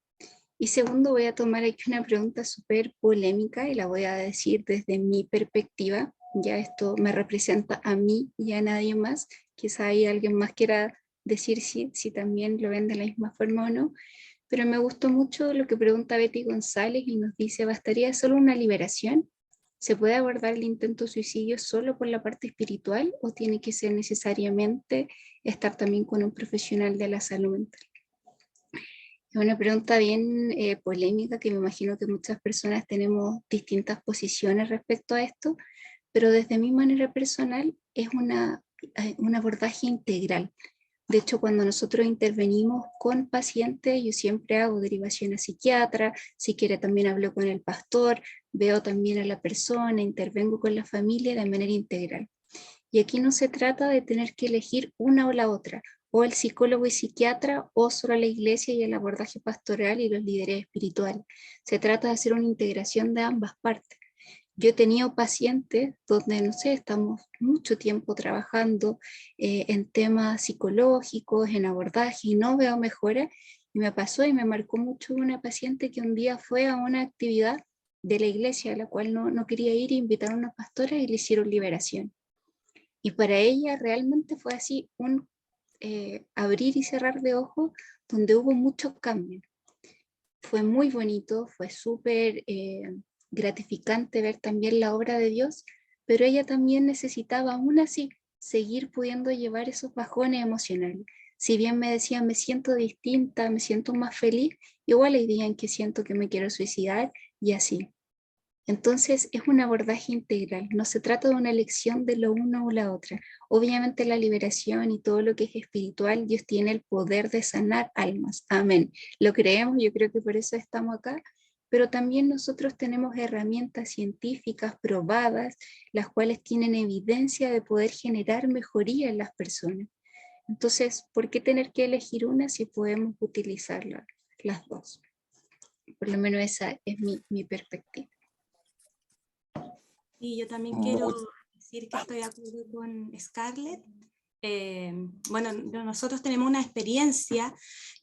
Y segundo, voy a tomar aquí una pregunta súper polémica y la voy a decir desde mi perspectiva. Ya esto me representa a mí y a nadie más. Quizá hay alguien más quiera decir si también lo ven de la misma forma o no. Pero me gustó mucho lo que pregunta Betty González y nos dice, ¿bastaría solo una liberación? ¿Se puede abordar el intento de suicidio solo por la parte espiritual o tiene que ser necesariamente estar también con un profesional de la salud mental? Es una pregunta bien polémica que me imagino que muchas personas tenemos distintas posiciones respecto a esto, pero desde mi manera personal es un abordaje integral. De hecho, cuando nosotros intervenimos con pacientes, yo siempre hago derivación a psiquiatra, si quiere también hablo con el pastor, veo también a la persona, intervengo con la familia de manera integral. Y aquí no se trata de tener que elegir una o la otra, o el psicólogo y psiquiatra, o solo la iglesia y el abordaje pastoral y los líderes espirituales. Se trata de hacer una integración de ambas partes. Yo he tenido pacientes donde, no sé, estamos mucho tiempo trabajando en temas psicológicos, en abordaje, y no veo mejora. Y me pasó y me marcó mucho una paciente que un día fue a una actividad de la iglesia a la cual no quería ir, invitaron a una pastora y le hicieron liberación. Y para ella realmente fue así un abrir y cerrar de ojos donde hubo muchos cambios. Fue muy bonito, fue súper gratificante ver también la obra de Dios, pero ella también necesitaba aún así seguir pudiendo llevar esos bajones emocionales. Si bien me decían me siento distinta, me siento más feliz, igual hay días en que siento que me quiero suicidar y así. Entonces es un abordaje integral, no se trata de una elección de lo uno o la otra. Obviamente la liberación y todo lo que es espiritual, Dios tiene el poder de sanar almas. Amén. Lo creemos, yo creo que por eso estamos acá, pero también nosotros tenemos herramientas científicas probadas, las cuales tienen evidencia de poder generar mejoría en las personas. Entonces, ¿por qué tener que elegir una si podemos utilizar las dos? Por lo menos esa es mi perspectiva. Y yo también quiero decir que estoy de acuerdo con Scarlett. Bueno, nosotros tenemos una experiencia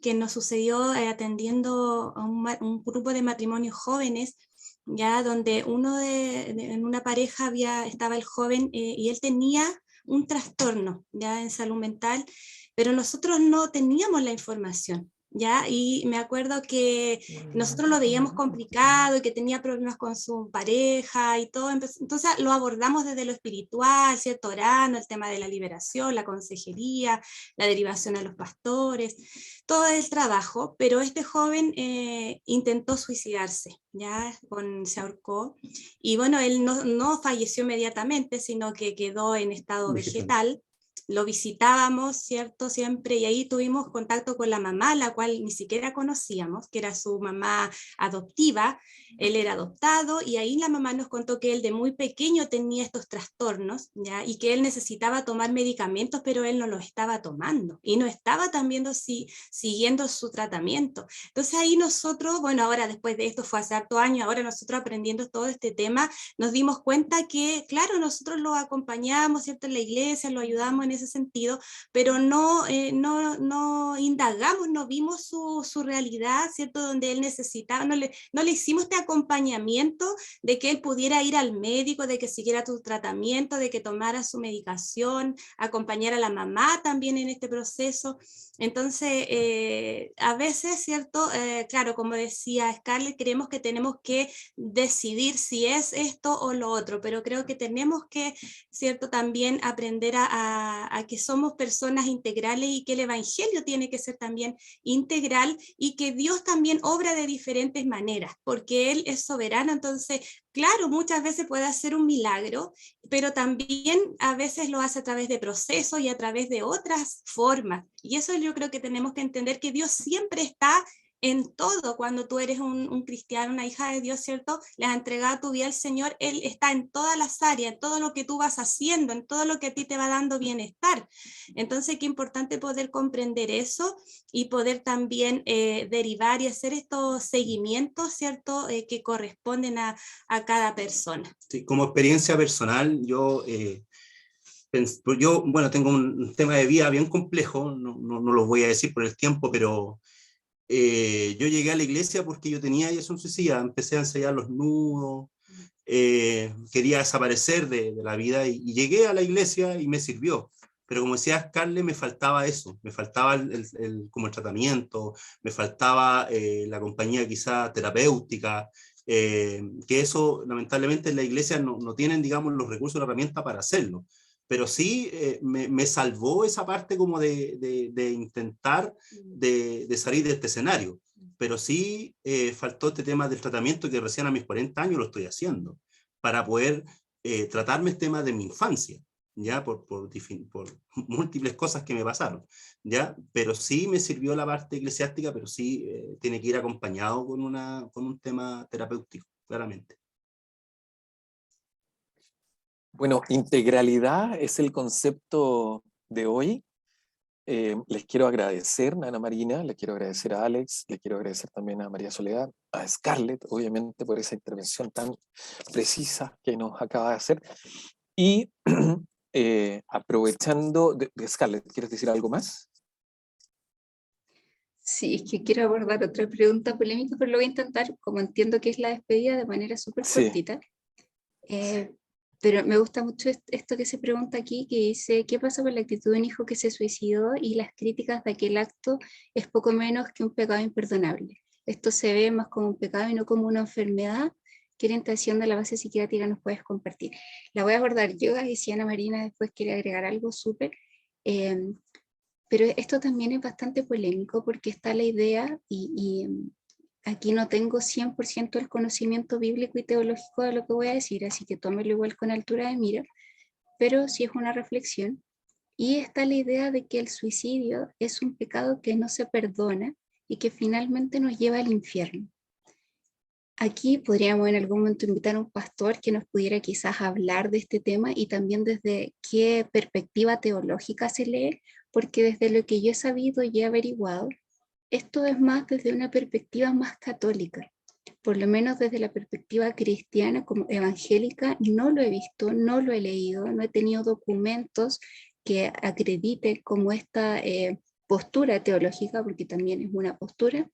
que nos sucedió atendiendo a un grupo de matrimonios jóvenes, ya donde en una pareja estaba el joven y él tenía un trastorno ya en salud mental, pero nosotros no teníamos la información. ¿ya? Y me acuerdo que nosotros lo veíamos complicado y que tenía problemas con su pareja y todo, entonces lo abordamos desde lo espiritual, ¿cierto? Orando, el tema de la liberación, la consejería, la derivación a los pastores, todo el trabajo, pero este joven intentó suicidarse, ¿ya? Se ahorcó, y bueno, él no falleció inmediatamente, sino que quedó en estado vegetal. Lo visitábamos, ¿cierto? Siempre, y ahí tuvimos contacto con la mamá, la cual ni siquiera conocíamos, que era su mamá adoptiva. Él era adoptado, y ahí la mamá nos contó que él de muy pequeño tenía estos trastornos, ¿ya? Y que él necesitaba tomar medicamentos, pero él no los estaba tomando, y no estaba también siguiendo su tratamiento. Entonces ahí nosotros, bueno, ahora después de esto fue hace harto años, ahora nosotros aprendiendo todo este tema, nos dimos cuenta que, claro, nosotros lo acompañamos, ¿cierto? En la iglesia, lo ayudamos en ese sentido, pero no indagamos, no vimos su realidad, ¿cierto? Donde él necesitaba, no le hicimos este acompañamiento de que él pudiera ir al médico, de que siguiera su tratamiento, de que tomara su medicación, acompañar a la mamá también en este proceso. Entonces, a veces, ¿cierto? Claro, como decía Scarlett, creemos que tenemos que decidir si es esto o lo otro, pero creo que tenemos que, ¿cierto? También aprender a que somos personas integrales, y que el evangelio tiene que ser también integral, y que Dios también obra de diferentes maneras, porque Él es soberano. Entonces, claro, muchas veces puede hacer un milagro, pero también a veces lo hace a través de procesos y a través de otras formas. Y eso yo creo que tenemos que entender, que Dios siempre está en todo. Cuando tú eres un cristiano, una hija de Dios, ¿cierto? Le has entregado tu vida al Señor, Él está en todas las áreas, en todo lo que tú vas haciendo, en todo lo que a ti te va dando bienestar. Entonces, qué importante poder comprender eso, y poder también derivar y hacer estos seguimientos, ¿cierto? Que corresponden a cada persona. Sí, como experiencia personal, yo, bueno, tengo un tema de vida bien complejo, no lo voy a decir por el tiempo, pero yo llegué a la iglesia porque yo tenía ideación suicida, empecé a ensayar los nudos, quería desaparecer de la vida, y llegué a la iglesia y me sirvió. Pero como decía Scarlett, me faltaba eso, me faltaba como el tratamiento, me faltaba la compañía quizá terapéutica, que eso lamentablemente en la iglesia no tienen, digamos, los recursos o la herramienta para hacerlo. Pero sí me salvó esa parte como de intentar de salir de este escenario. Pero sí faltó este tema del tratamiento, que recién a mis 40 años lo estoy haciendo, para poder tratarme el tema de mi infancia, ¿ya? Por múltiples cosas que me pasaron, ¿ya? Pero sí me sirvió la parte eclesiástica, pero sí tiene que ir acompañado con un tema terapéutico, claramente. Bueno, integralidad es el concepto de hoy. Les quiero agradecer a Ana Marina, les quiero agradecer a Alex, les quiero agradecer también a María Soledad, a Scarlett, obviamente, por esa intervención tan precisa que nos acaba de hacer. Y aprovechando, de Scarlett, ¿quieres decir algo más? Sí, es que quiero abordar otra pregunta polémica, pero lo voy a intentar, como entiendo que es la despedida, de manera súper cortita. Pero me gusta mucho esto que se pregunta aquí, que dice, ¿qué pasa con la actitud de un hijo que se suicidó y las críticas de aquel acto es poco menos que un pecado imperdonable? Esto se ve más como un pecado y no como una enfermedad. ¿Qué orientación de la base psiquiátrica nos puedes compartir? La voy a abordar yo, y si Ana Marina después quiere agregar algo, súper. Pero esto también es bastante polémico, porque está la idea, y aquí no tengo 100% el conocimiento bíblico y teológico de lo que voy a decir, así que tómelo igual con altura de mira, pero sí es una reflexión. Y está la idea de que el suicidio es un pecado que no se perdona y que finalmente nos lleva al infierno. Aquí podríamos en algún momento invitar a un pastor que nos pudiera quizás hablar de este tema, y también desde qué perspectiva teológica se lee, porque desde lo que yo he sabido y he averiguado, esto es más desde una perspectiva más católica. Por lo menos desde la perspectiva cristiana, como evangélica, no lo he visto, no lo he leído, no he tenido documentos que acrediten como esta postura teológica, porque también es una postura.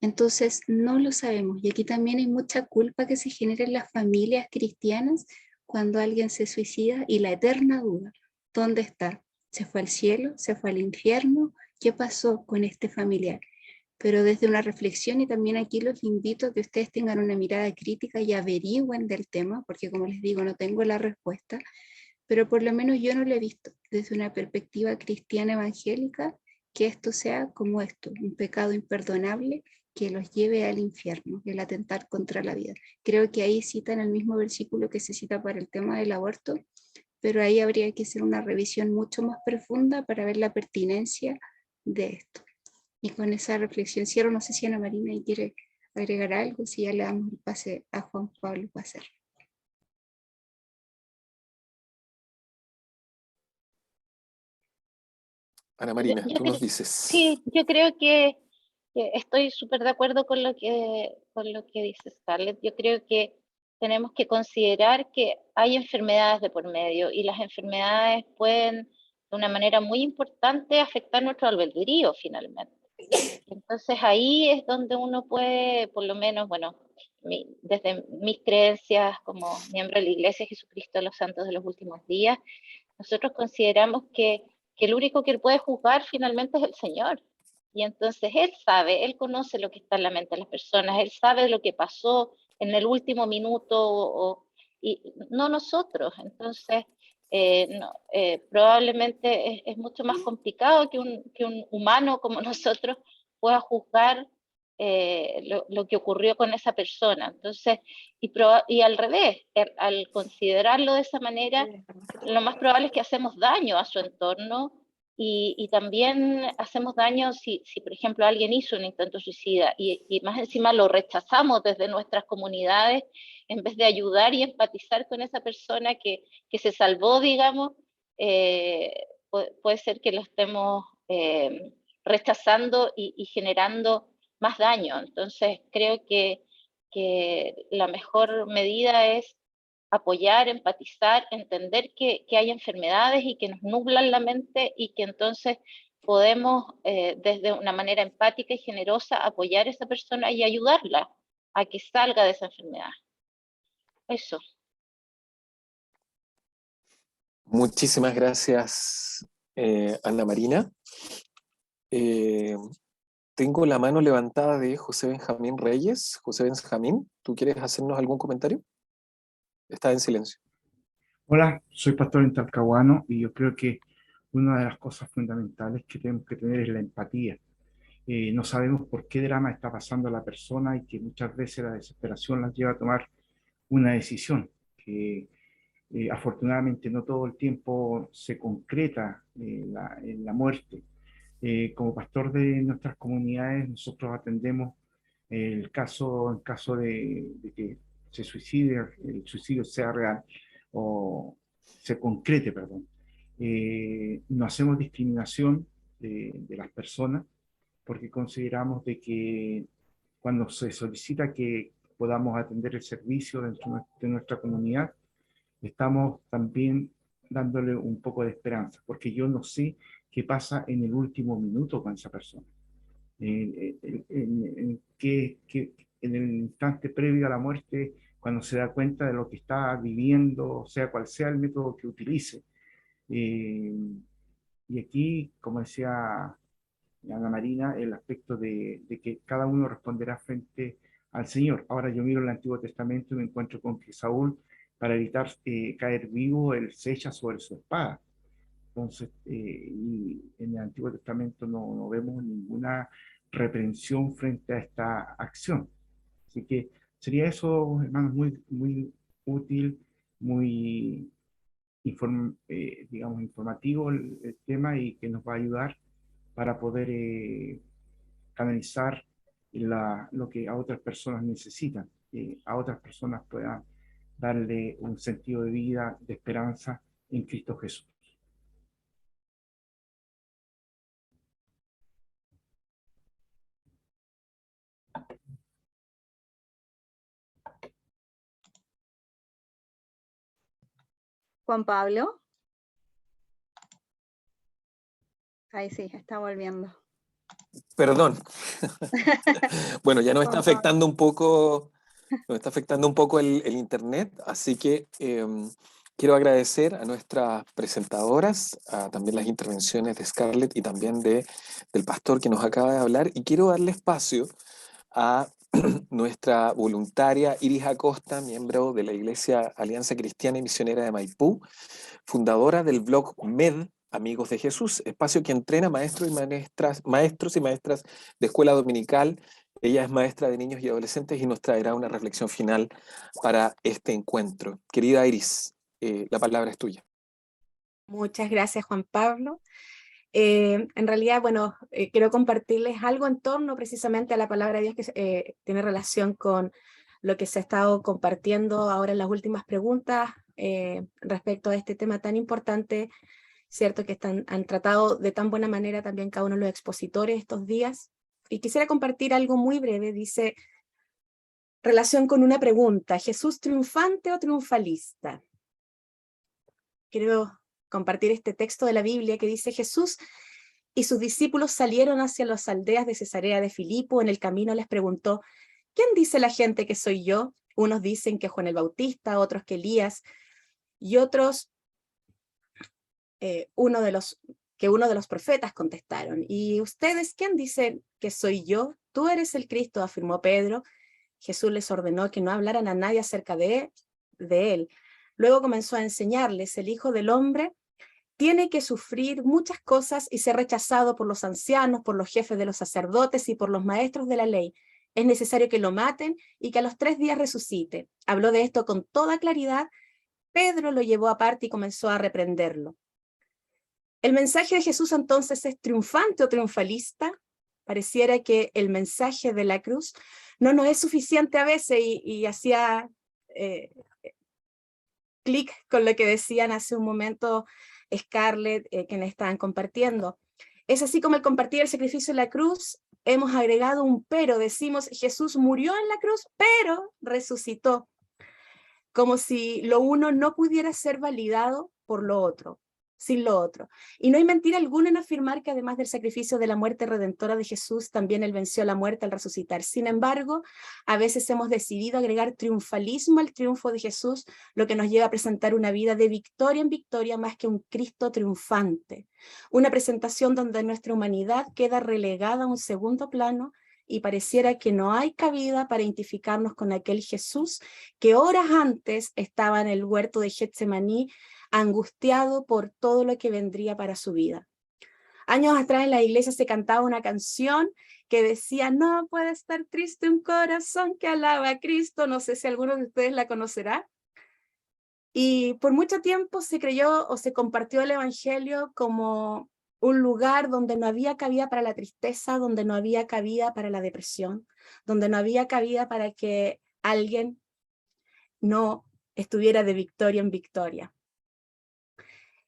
Entonces no lo sabemos, y aquí también hay mucha culpa que se genera en las familias cristianas cuando alguien se suicida, y la eterna duda, ¿dónde está? ¿Se fue al cielo? ¿Se fue al infierno? ¿Qué pasó con este familiar? pero desde una reflexión, y también aquí los invito a que ustedes tengan una mirada crítica y averigüen del tema, porque como les digo, no tengo la respuesta, pero por lo menos yo no lo he visto desde una perspectiva cristiana evangélica, que esto sea como esto, un pecado imperdonable que los lleve al infierno, el atentar contra la vida. Creo que ahí citan el mismo versículo que se cita para el tema del aborto, pero ahí habría que hacer una revisión mucho más profunda para ver la pertinencia de esto. Y con esa reflexión cierro. No sé si Ana Marina quiere agregar algo, si ya le damos el pase a Juan Pablo para hacer. Ana Marina, Yo tú nos creo- dices. Sí, yo creo que estoy súper de acuerdo con lo que dice Scarlett. Yo creo que tenemos que considerar que hay enfermedades de por medio y las enfermedades pueden de una manera muy importante afectar nuestro albedrío finalmente. Entonces ahí es donde uno puede, por lo menos, bueno, desde mis creencias como miembro de la Iglesia de Jesucristo de los Santos de los Últimos Días, nosotros consideramos que el único que puede juzgar finalmente es el Señor. Y entonces Él sabe, Él conoce lo que está en la mente de las personas, Él sabe lo que pasó en el último minuto y no nosotros. Entonces, probablemente es mucho más complicado que un humano como nosotros pueda juzgar lo que ocurrió con esa persona. Entonces, y al revés, al considerarlo de esa manera, lo más probable es que hacemos daño a su entorno y también hacemos daño si, por ejemplo, alguien hizo un intento suicida y más encima lo rechazamos desde nuestras comunidades, en vez de ayudar y empatizar con esa persona que se salvó, digamos, puede ser que lo estemos rechazando y generando más daño. Entonces, creo que la mejor medida es apoyar, empatizar, entender que hay enfermedades y que nos nublan la mente y que entonces podemos desde una manera empática y generosa apoyar a esa persona y ayudarla a que salga de esa enfermedad. Eso. Muchísimas gracias, Ana Marina. Tengo la mano levantada de José Benjamín Reyes. José Benjamín, ¿tú quieres hacernos algún comentario? Está en silencio. Hola, soy pastor en Talcahuano y yo creo que una de las cosas fundamentales que tenemos que tener es la empatía. No sabemos por qué drama está pasando a la persona y que muchas veces la desesperación las lleva a tomar una decisión que afortunadamente no todo el tiempo se concreta en la muerte. Como pastor de nuestras comunidades, nosotros atendemos en caso de que se suicide, el suicidio sea real o se concrete, perdón. No hacemos discriminación de las personas porque consideramos de que cuando se solicita que podamos atender el servicio dentro de nuestra comunidad, estamos también dándole un poco de esperanza, porque yo no sé qué pasa en el último minuto con esa persona. En el instante previo a la muerte, cuando se da cuenta de lo que está viviendo, sea cual sea el método que utilice. Y aquí, como decía Ana Marina, el aspecto de que cada uno responderá frente al Señor. Ahora yo miro el Antiguo Testamento y me encuentro con que Saúl, para evitar caer vivo, él se echa sobre su espada. Entonces, y en el Antiguo Testamento no vemos ninguna reprensión frente a esta acción. Así que sería eso, hermanos, muy útil, muy digamos, informativo el tema y que nos va a ayudar para poder canalizar lo que a otras personas necesitan, que a otras personas puedan darle un sentido de vida, de esperanza en Cristo Jesús. Juan Pablo. Ahí sí, está volviendo. Perdón. Bueno, ya nos está Juan afectando un poco el internet, así que Quiero agradecer a nuestras presentadoras, a también las intervenciones de Scarlett y también del pastor que nos acaba de hablar, y quiero darle espacio a nuestra voluntaria Iris Acosta, miembro de la Iglesia Alianza Cristiana y Misionera de Maipú, fundadora del blog MED, Amigos de Jesús, espacio que entrena maestros y maestras de escuela dominical. Ella es maestra de niños y adolescentes y nos traerá una reflexión final para este encuentro. Querida Iris, la palabra es tuya. Muchas gracias, Juan Pablo. En realidad, bueno, quiero compartirles algo en torno precisamente a la palabra de Dios que tiene relación con lo que se ha estado compartiendo ahora en las últimas preguntas respecto a este tema tan importante, cierto que han tratado de tan buena manera también cada uno de los expositores estos días. Y quisiera compartir algo muy breve, dice, relación con una pregunta, ¿Jesús triunfante o triunfalista? Quiero compartir este texto de la Biblia que dice: Jesús y sus discípulos salieron hacia las aldeas de Cesarea de Filipo. En el camino les preguntó: ¿quién dice la gente que soy yo? Unos dicen que Juan el Bautista, otros que Elías, y otros uno de los profetas, contestaron. ¿Y ustedes quién dicen que soy yo? Tú eres el Cristo, afirmó Pedro. Jesús les ordenó que no hablaran a nadie acerca de él. Luego comenzó a enseñarles: el Hijo del Hombre tiene que sufrir muchas cosas y ser rechazado por los ancianos, por los jefes de los sacerdotes y por los maestros de la ley. Es necesario que lo maten y que a los 3 días resucite. Habló de esto con toda claridad. Pedro lo llevó aparte y comenzó a reprenderlo. ¿El mensaje de Jesús entonces es triunfante o triunfalista? Pareciera que el mensaje de la cruz no nos es suficiente a veces, y hacía clic con lo que decían hace un momento Scarlett, quienes estaban compartiendo. Es así como al compartir el sacrificio de la cruz, hemos agregado un pero, decimos Jesús murió en la cruz, pero resucitó, como si lo uno no pudiera ser validado por lo otro, sin lo otro. Y no hay mentira alguna en afirmar que además del sacrificio de la muerte redentora de Jesús, también él venció la muerte al resucitar. Sin embargo, a veces hemos decidido agregar triunfalismo al triunfo de Jesús, lo que nos lleva a presentar una vida de victoria en victoria más que un Cristo triunfante. Una presentación donde nuestra humanidad queda relegada a un segundo plano y pareciera que no hay cabida para identificarnos con aquel Jesús que horas antes estaba en el huerto de Getsemaní, angustiado por todo lo que vendría para su vida. Años atrás en la iglesia se cantaba una canción que decía: no puede estar triste un corazón que alaba a Cristo. No sé si alguno de ustedes la conocerá. Y por mucho tiempo se creyó o se compartió el evangelio como un lugar donde no había cabida para la tristeza, donde no había cabida para la depresión, donde no había cabida para que alguien no estuviera de victoria en victoria.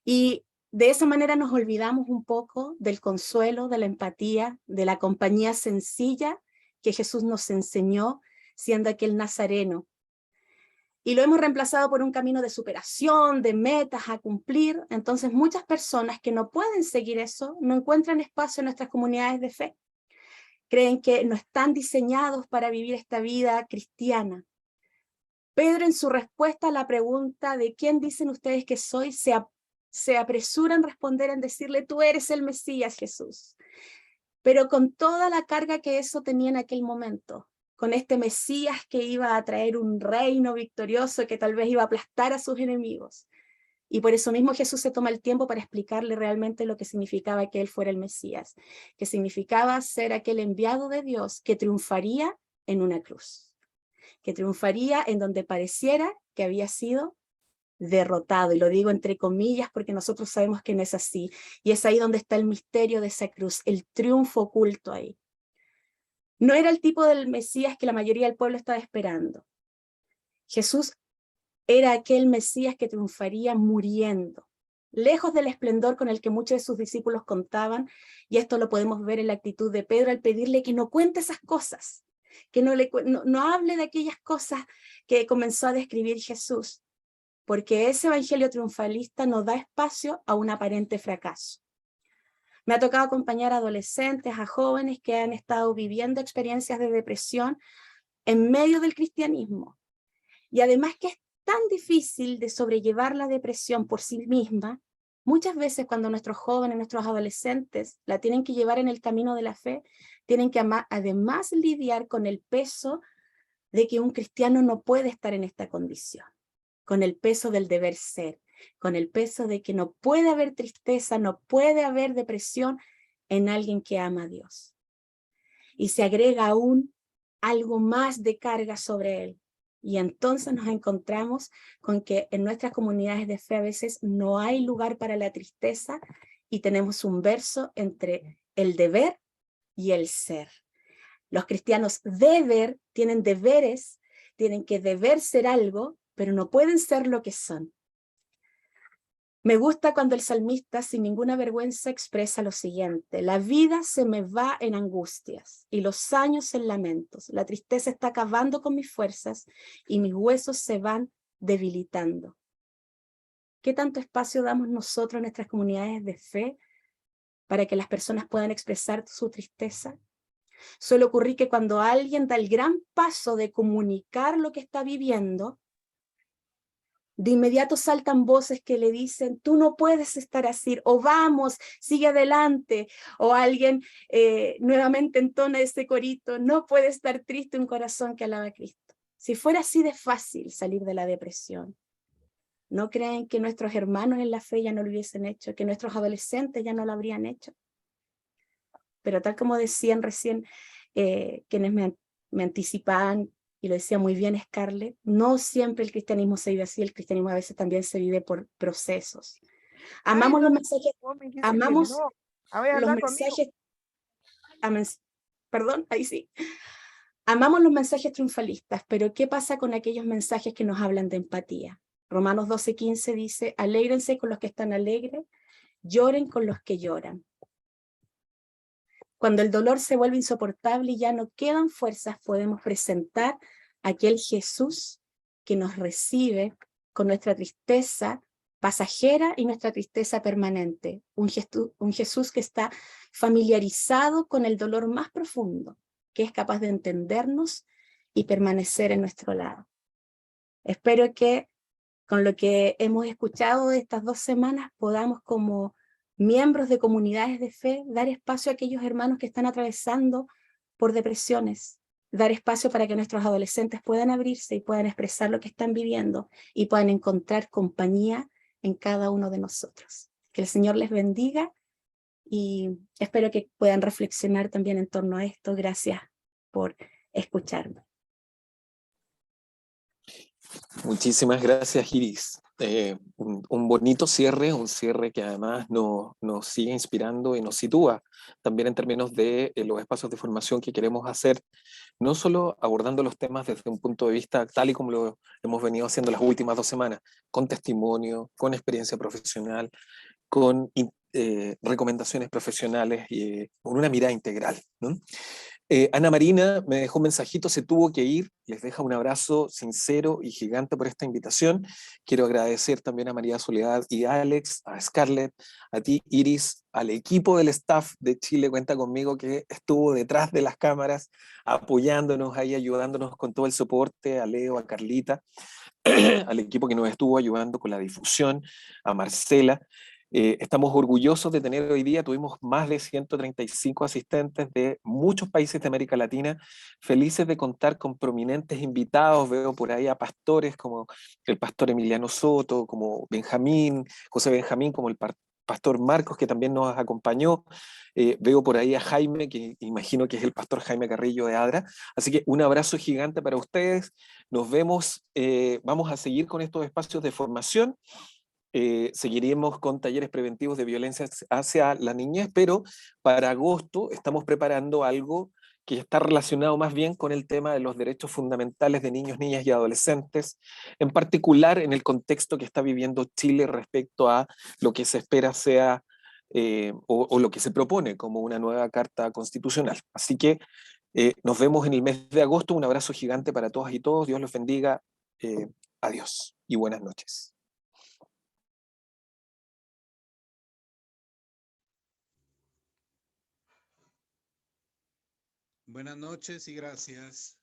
Y de esa manera nos olvidamos un poco del consuelo, de la empatía, de la compañía sencilla que Jesús nos enseñó siendo aquel nazareno. Y lo hemos reemplazado por un camino de superación, de metas a cumplir. Entonces muchas personas que no pueden seguir eso no encuentran espacio en nuestras comunidades de fe. Creen que no están diseñados para vivir esta vida cristiana. Pedro, en su respuesta a la pregunta de ¿quién dicen ustedes que soy?, se apresura en responder, en decirle: tú eres el Mesías, Jesús. Pero con toda la carga que eso tenía en aquel momento, con este Mesías que iba a traer un reino victorioso que tal vez iba a aplastar a sus enemigos. Y por eso mismo Jesús se toma el tiempo para explicarle realmente lo que significaba que él fuera el Mesías, que significaba ser aquel enviado de Dios que triunfaría en una cruz, que triunfaría en donde pareciera que había sido derrotado, y lo digo entre comillas porque nosotros sabemos que no es así, y es ahí donde está el misterio de esa cruz, el triunfo oculto ahí. No era el tipo del Mesías que la mayoría del pueblo estaba esperando. Jesús era aquel Mesías que triunfaría muriendo, lejos del esplendor con el que muchos de sus discípulos contaban, y esto lo podemos ver en la actitud de Pedro al pedirle que no cuente esas cosas, que no hable de aquellas cosas que comenzó a describir Jesús, porque ese evangelio triunfalista no da espacio a un aparente fracaso. Me ha tocado acompañar a adolescentes, a jóvenes que han estado viviendo experiencias de depresión en medio del cristianismo. Y además que es tan difícil de sobrellevar la depresión por sí misma, muchas veces cuando nuestros jóvenes, nuestros adolescentes la tienen que llevar en el camino de la fe, tienen que además lidiar con el peso de que un cristiano no puede estar en esta condición, con el peso del deber ser, con el peso de que no puede haber tristeza, no puede haber depresión en alguien que ama a Dios. Y se agrega aún algo más de carga sobre él. Y entonces nos encontramos con que en nuestras comunidades de fe a veces no hay lugar para la tristeza y tenemos un verso entre el deber y el ser. Los cristianos tienen deberes, tienen que deber ser algo, pero no pueden ser lo que son. Me gusta cuando el salmista sin ninguna vergüenza expresa lo siguiente: la vida se me va en angustias y los años en lamentos. La tristeza está acabando con mis fuerzas y mis huesos se van debilitando. ¿Qué tanto espacio damos nosotros en nuestras comunidades de fe para que las personas puedan expresar su tristeza? Suele ocurrir que cuando alguien da el gran paso de comunicar lo que está viviendo, de inmediato saltan voces que le dicen, tú no puedes estar así, o vamos, sigue adelante, o alguien nuevamente entona ese corito, no puede estar triste un corazón que alaba a Cristo. Si fuera así de fácil salir de la depresión, ¿no creen que nuestros hermanos en la fe ya no lo hubiesen hecho, que nuestros adolescentes ya no lo habrían hecho? Pero tal como decían recién quienes me anticipaban, y lo decía muy bien Scarlett, no siempre el cristianismo se vive así, el cristianismo a veces también se vive por procesos. Amamos los mensajes, amamos los mensajes, perdón, ahí sí. Amamos los mensajes triunfalistas, pero ¿qué pasa con aquellos mensajes que nos hablan de empatía? Romanos 12:15 dice, alégrense con los que están alegres, lloren con los que lloran. Cuando el dolor se vuelve insoportable y ya no quedan fuerzas, podemos presentar a aquel Jesús que nos recibe con nuestra tristeza pasajera y nuestra tristeza permanente. Un Jesús que está familiarizado con el dolor más profundo, que es capaz de entendernos y permanecer en nuestro lado. Espero que con lo que hemos escuchado de estas 2 semanas podamos, como miembros de comunidades de fe, dar espacio a aquellos hermanos que están atravesando por depresiones, dar espacio para que nuestros adolescentes puedan abrirse y puedan expresar lo que están viviendo y puedan encontrar compañía en cada uno de nosotros. Que el Señor les bendiga y espero que puedan reflexionar también en torno a esto. Gracias por escucharme. Muchísimas gracias, Iris. Un bonito cierre, un cierre que además nos sigue inspirando y nos sitúa también en términos de los espacios de formación que queremos hacer, no solo abordando los temas desde un punto de vista tal y como lo hemos venido haciendo las últimas 2 semanas, con testimonio, con experiencia profesional, con recomendaciones profesionales y con una mirada integral, ¿no? Ana Marina me dejó un mensajito, se tuvo que ir, les deja un abrazo sincero y gigante por esta invitación. Quiero agradecer también a María Soledad y a Alex, a Scarlett, a ti, Iris, al equipo del staff de Chile Cuenta Conmigo que estuvo detrás de las cámaras, apoyándonos ahí, ayudándonos con todo el soporte, a Leo, a Carlita, al equipo que nos estuvo ayudando con la difusión, a Marcela. Estamos orgullosos de tener hoy día, tuvimos más de 135 asistentes de muchos países de América Latina, felices de contar con prominentes invitados, veo por ahí a pastores como el pastor Emiliano Soto, como Benjamín, José Benjamín, como el pastor Marcos, que también nos acompañó, veo por ahí a Jaime, que imagino que es el pastor Jaime Carrillo de Adra, así que un abrazo gigante para ustedes, nos vemos, vamos a seguir con estos espacios de formación. Seguiremos con talleres preventivos de violencia hacia la niñez, pero para agosto estamos preparando algo que está relacionado más bien con el tema de los derechos fundamentales de niños, niñas y adolescentes, en particular en el contexto que está viviendo Chile respecto a lo que se espera sea o lo que se propone como una nueva carta constitucional. Así que nos vemos en el mes de agosto. Un abrazo gigante para todas y todos. Dios los bendiga. Adiós y buenas noches. Buenas noches y gracias.